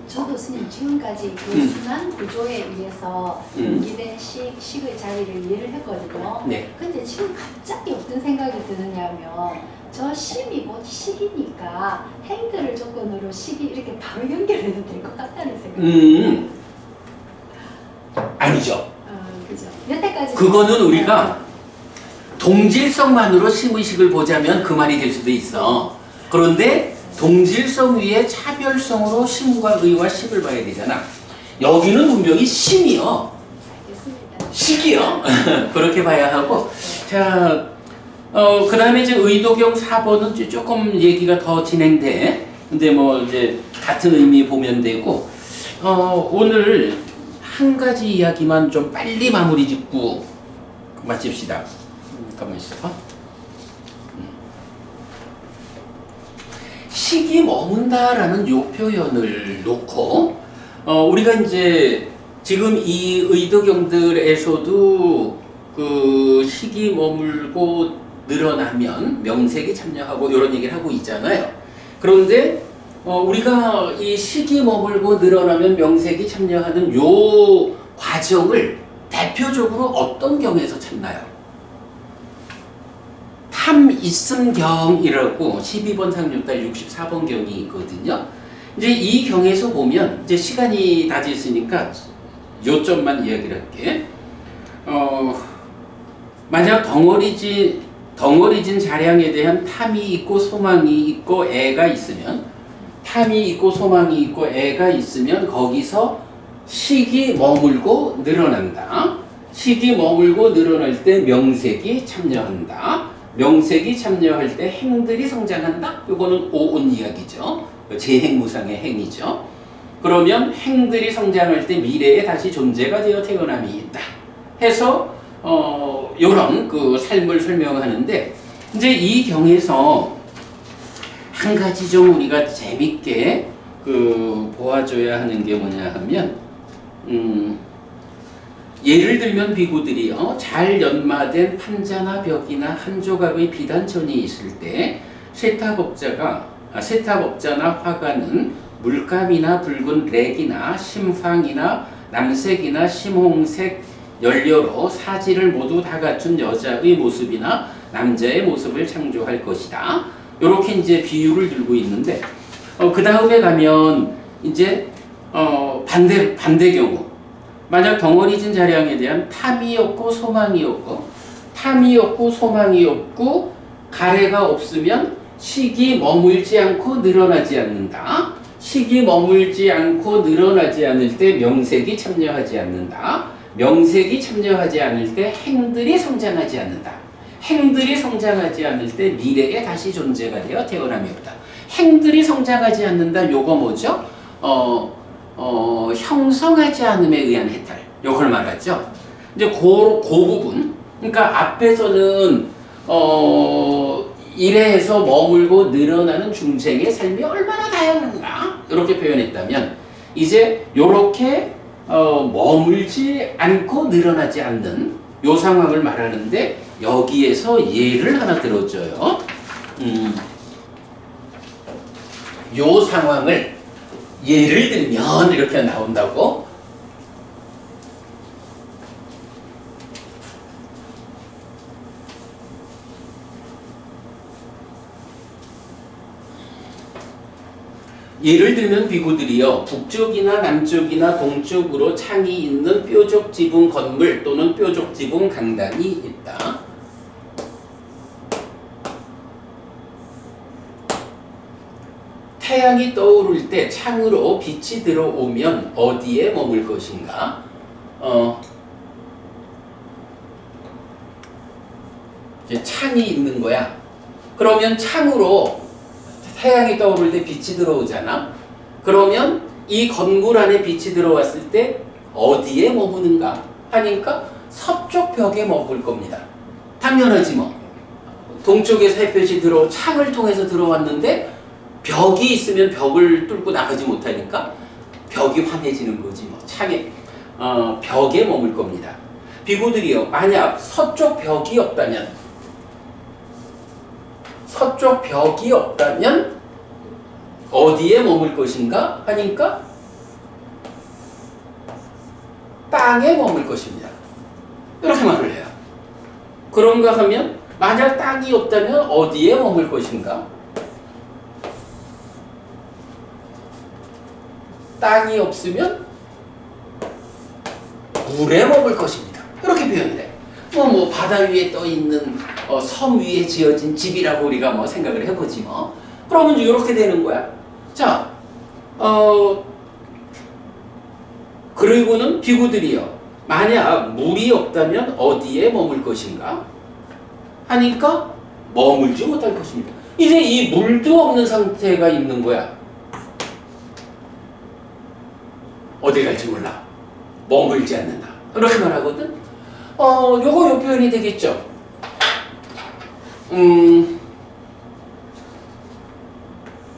저도 스님 지금까지 그 순환 구조에 의해서 연기된 식의 자리를 이해를 했거든요. 네. 근데 지금 갑자기 어떤 생각이 드느냐면 저 심이 곧 식이니까 행들을 조건으로 식이 이렇게 바로 연결해도 될 것 같다는 생각. 아니죠. 그죠. 여태까지 그거는 우리가 동질성만으로 심의식을 보자면 그 말이 될 수도 있어. 그런데 동질성 위에 차별성으로 심과 의와 식을 봐야 되잖아. 여기는 분명히 심이요. 알겠습니다. 식이요. 그렇게 봐야 하고. 자, 그 다음에 이제 의도경 4번은 조금 얘기가 더 진행돼. 근데 뭐 이제 같은 의미 보면 되고, 오늘 한 가지 이야기만 좀 빨리 마무리 짓고 마칩시다. 가만히 있어. 식이 머문다라는 요 표현을 놓고, 우리가 이제 지금 이 의도경들에서도 그 식이 머물고 늘어나면 명색이 참여하고 이런 얘기를 하고 있잖아요. 그런데 우리가 이 식이 머물고 늘어나면 명색이 참여하는 요 과정을 대표적으로 어떤 경에서 찾나요? 탐있음경이라고 12번 상류달 64번 경이 있거든요. 이제 이 경에서 보면 이제 시간이 다 됐으니까 요점만 이야기를 할게. 만약 덩어리진 자량에 대한 탐이 있고 소망이 있고 애가 있으면, 탐이 있고 소망이 있고 애가 있으면 거기서 식이 머물고 늘어난다. 식이 머물고 늘어날 때 명색이 참여한다. 명색이 참여할 때 행들이 성장한다. 이거는 오온 이야기죠. 재행무상의 행이죠. 그러면 행들이 성장할 때 미래에 다시 존재가 되어 태어남이 있다. 해서 요런 그 삶을 설명하는데, 이제 이 경에서 한 가지 좀 우리가 재밌게 그 보아줘야 하는 게 뭐냐 하면, 예를 들면 비구들이요, 잘 연마된 판자나 벽이나 한 조각의 비단천이 있을 때 세탁업자나 화가는 물감이나 붉은 렉이나 심황이나 남색이나 심홍색 연료로 사지를 모두 다 갖춘 여자의 모습이나 남자의 모습을 창조할 것이다. 이렇게 이제 비유를 들고 있는데, 그 다음에 가면 이제 반대 경우, 만약 덩어리진 자량에 대한 탐이 없고 소망이 없고 가래가 없으면 식이 머물지 않고 늘어나지 않는다. 식이 머물지 않고 늘어나지 않을 때 명색이 참여하지 않는다. 명색이 참여하지 않을 때 행들이 성장하지 않는다. 행들이 성장하지 않을 때 미래에 다시 존재가 되어 태어남이 없다. 행들이 성장하지 않는다. 요거 뭐죠? 형성하지 않음에 의한 해탈. 요걸 말하죠. 이제 그 부분. 그러니까 앞에서는 이래해서 머물고 늘어나는 중생의 삶이 얼마나 다양한가 이렇게 표현했다면, 이제 요렇게 머물지 않고 늘어나지 않는 요 상황을 말하는데, 여기에서 예를 하나 들어줘요. 요 상황을 예를 들면 이렇게 나온다고. 예를 들면 비구들이요, 북쪽이나 남쪽이나 동쪽으로 창이 있는 뾰족 지붕 건물 또는 뾰족 지붕 강당이 있다. 태양이 떠오를 때 창으로 빛이 들어오면 어디에 머물 것인가? 이제 창이 있는 거야. 그러면 창으로 태양이 떠오를 때 빛이 들어오잖아. 그러면 이 건물 안에 빛이 들어왔을 때 어디에 머무는가 하니까 서쪽 벽에 머물 겁니다. 당연하지 뭐. 동쪽에서 햇볕이 창을 통해서 들어왔는데 벽이 있으면 벽을 뚫고 나가지 못하니까 벽이 환해지는 거지 뭐. 창에 벽에 머물 겁니다. 비구들이요, 만약 서쪽 벽이 없다면 어디에 머물 것인가 하니까 땅에 머물 것입니다. 이렇게 말을 해요. 그런가 하면 만약 땅이 없다면 어디에 머물 것인가? 땅이 없으면 물에 머물 것입니다. 이렇게 표현을 해. 뭐 바다 위에 떠 있는 섬 위에 지어진 집이라고 우리가 뭐 생각을 해보지 뭐. 그러면 이렇게 되는 거야. 자, 그리고는 비구들이요. 만약 물이 없다면 어디에 머물 것인가? 하니까 머물지 못할 것입니다. 이제 이 물도 없는 상태가 있는 거야. 어디 갈지 몰라. 머물지 않는다. 이렇게 말하거든. 요거 요 표현이 되겠죠.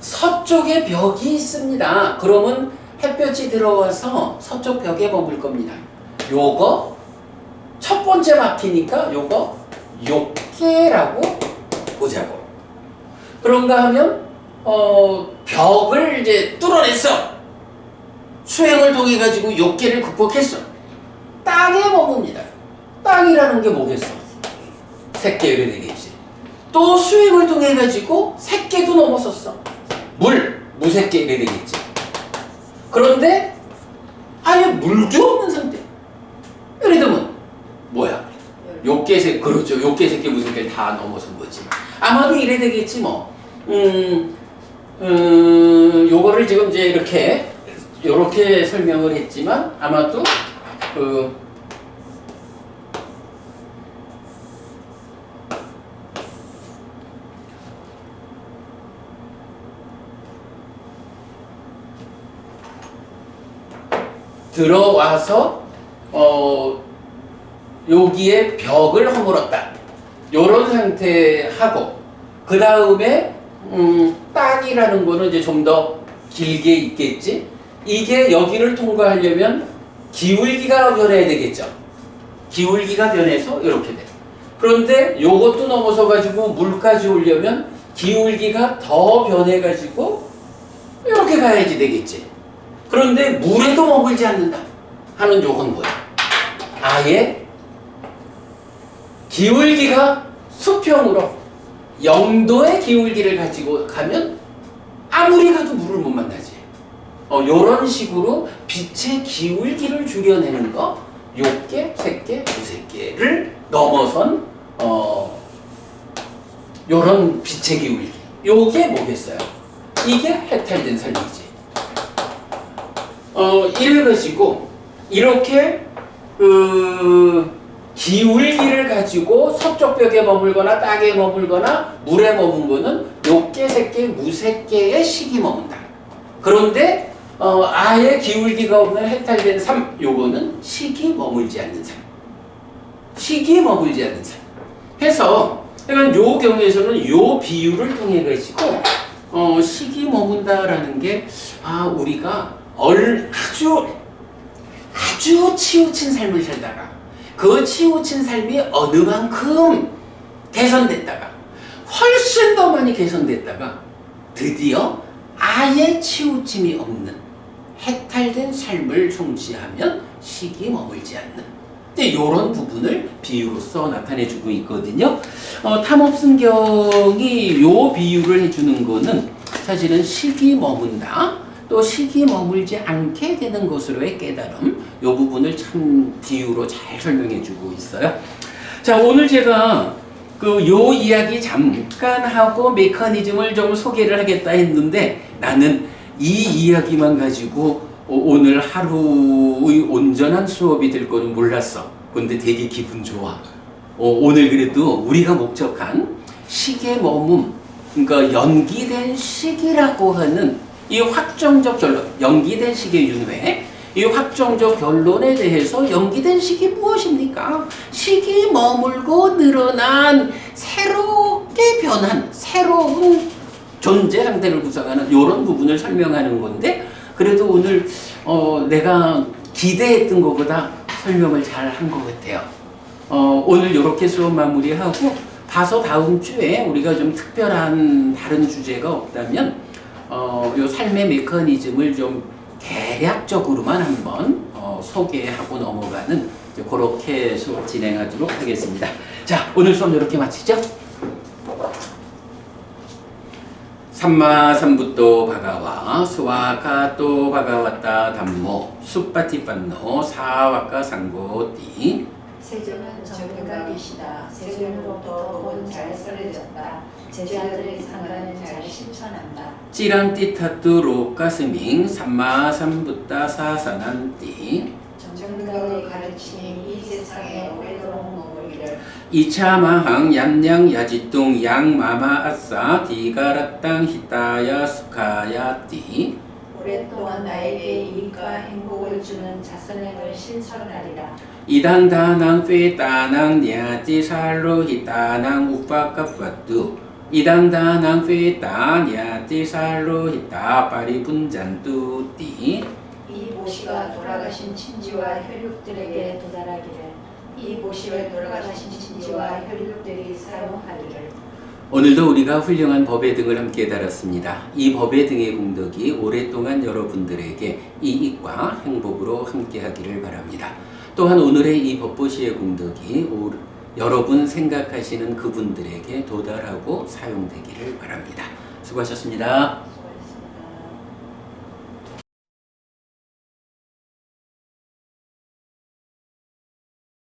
서쪽에 벽이 있습니다. 그러면 햇볕이 들어와서 서쪽 벽에 머물 겁니다. 요거 첫 번째 막히니까 요거 욕계라고 보자고. 그런가 하면 벽을 이제 뚫어냈어. 수행을 통해 가지고 욕계를 극복했어. 땅에 머뭅니다. 땅이라는 게 뭐겠어? 색계열이 되겠지. 또 수행을 통해 가지고 색계도 넘어섰어. 무색계열이 되겠지. 그런데 아예 물도 없는 상태. 예를 들면 뭐야? 욕계색, 그렇죠. 욕계색계 무색계를 다 넘어선 거지. 아마도 이래 되겠지 뭐. 요거를 지금 이제 이렇게 설명을 했지만 아마도 들어와서 여기에 벽을 허물었다. 요런 상태하고 그 다음에 땅이라는 거는 이제 좀 더 길게 있겠지. 이게 여기를 통과하려면 기울기가 변해야 되겠죠. 기울기가 변해서 이렇게 돼. 그런데 요것도 넘어서 가지고 물까지 오려면 기울기가 더 변해 가지고 이렇게 가야지 되겠지. 그런데 물에도 머물지 않는다 하는 요건 뭐야? 아예 기울기가 수평으로 0도의 기울기를 가지고 가면 아무리 가도 물을 못 만나지. 요런 식으로 빛의 기울기를 줄여내는 거, 욕계, 색계, 무색계를 넘어선 요런 빛의 기울기. 요게 뭐겠어요? 이게 해탈된 삶이지. 이래가지고 이렇게 기울기를 가지고 서쪽 벽에 머물거나 땅에 머물거나 물에 머문 거는 욕계, 색계, 무색계의 식이 머문다. 그런데 아예 기울기가 없는 해탈된 삶, 요거는 식이 머물지 않는 삶. 식이 머물지 않는 삶. 해서 그러니까 요 경우에서는 요 비유를 통해 가지고 식이 머문다라는 게 우리가 아주 치우친 삶을 살다가 그 치우친 삶이 어느 만큼 개선됐다가 훨씬 더 많이 개선됐다가 드디어 아예 치우침이 없는 해탈된 삶을 성취하면 식이 머물지 않는 이런 부분을 비유로서 나타내주고 있거든요. 탐업승경이 요 비유를 해주는 거는 사실은 식이 머문다, 또 식이 머물지 않게 되는 것으로의 깨달음, 요 부분을 참 비유로 잘 설명해주고 있어요. 자, 오늘 제가 요 이야기 잠깐 하고 메커니즘을 좀 소개를 하겠다 했는데 나는 이 이야기만 가지고 오늘 하루의 온전한 수업이 될 거는 몰랐어. 근데 되게 기분 좋아. 오늘 그래도 우리가 목적한 식의 머문, 그러니까 연기된 식이라고 하는 이 확정적 결론, 연기된 식의 윤회, 이 확정적 결론에 대해서 연기된 식이 무엇입니까? 식이 머물고 늘어난 새롭게 변한 새로운 존재 상태를 구성하는 이런 부분을 설명하는 건데 그래도 오늘 내가 기대했던 것보다 설명을 잘 한 것 같아요. 오늘 이렇게 수업 마무리하고 봐서 다음 주에 우리가 좀 특별한 다른 주제가 없다면 요 삶의 메커니즘을 좀 대략적으로만 한번 소개하고 넘어가는 그렇게 수업 진행하도록 하겠습니다. 자, 오늘 수업 이렇게 마치죠? 삼마삼부토 바가와 스와카토 바가와타 담모 수파티판노 사와카 상고띠 세존은 정부가 계시다. 세존으로부터 복은 잘 썰어졌다. 제자들의 상관은 잘 실천한다. 찌랑띠타뚜 로까스밍 삼마삼부타 사사난띠 정정각을 가르치니 이 세상에 오래도록 머물기를. 이차마항 얀냥 야지뚱 양마마 아싸 디가라땅 히타야 수카야띠 오랫동안 나에게 이익과 행복을 주는 자선행을 실천하리라. 이당다낭 페따낭 냐지 살로 히타낭 우파카파뚜 이당다낭 페따 냐지 살로 히타 파리분잔뚜띠 이 모시가 돌아가신 친지와 혈육들에게 도달하기를. 이 모시를 돌아가신 친지와 혈육들이 사용하기를. 오늘도 우리가 훌륭한 법의 등을 함께 달았습니다. 이 법의 등의 공덕이 오랫동안 여러분들에게 이익과 행복으로 함께 하기를 바랍니다. 또한 오늘의 이 법보시의 공덕이 여러분 생각하시는 그분들에게 도달하고 사용되기를 바랍니다. 수고하셨습니다.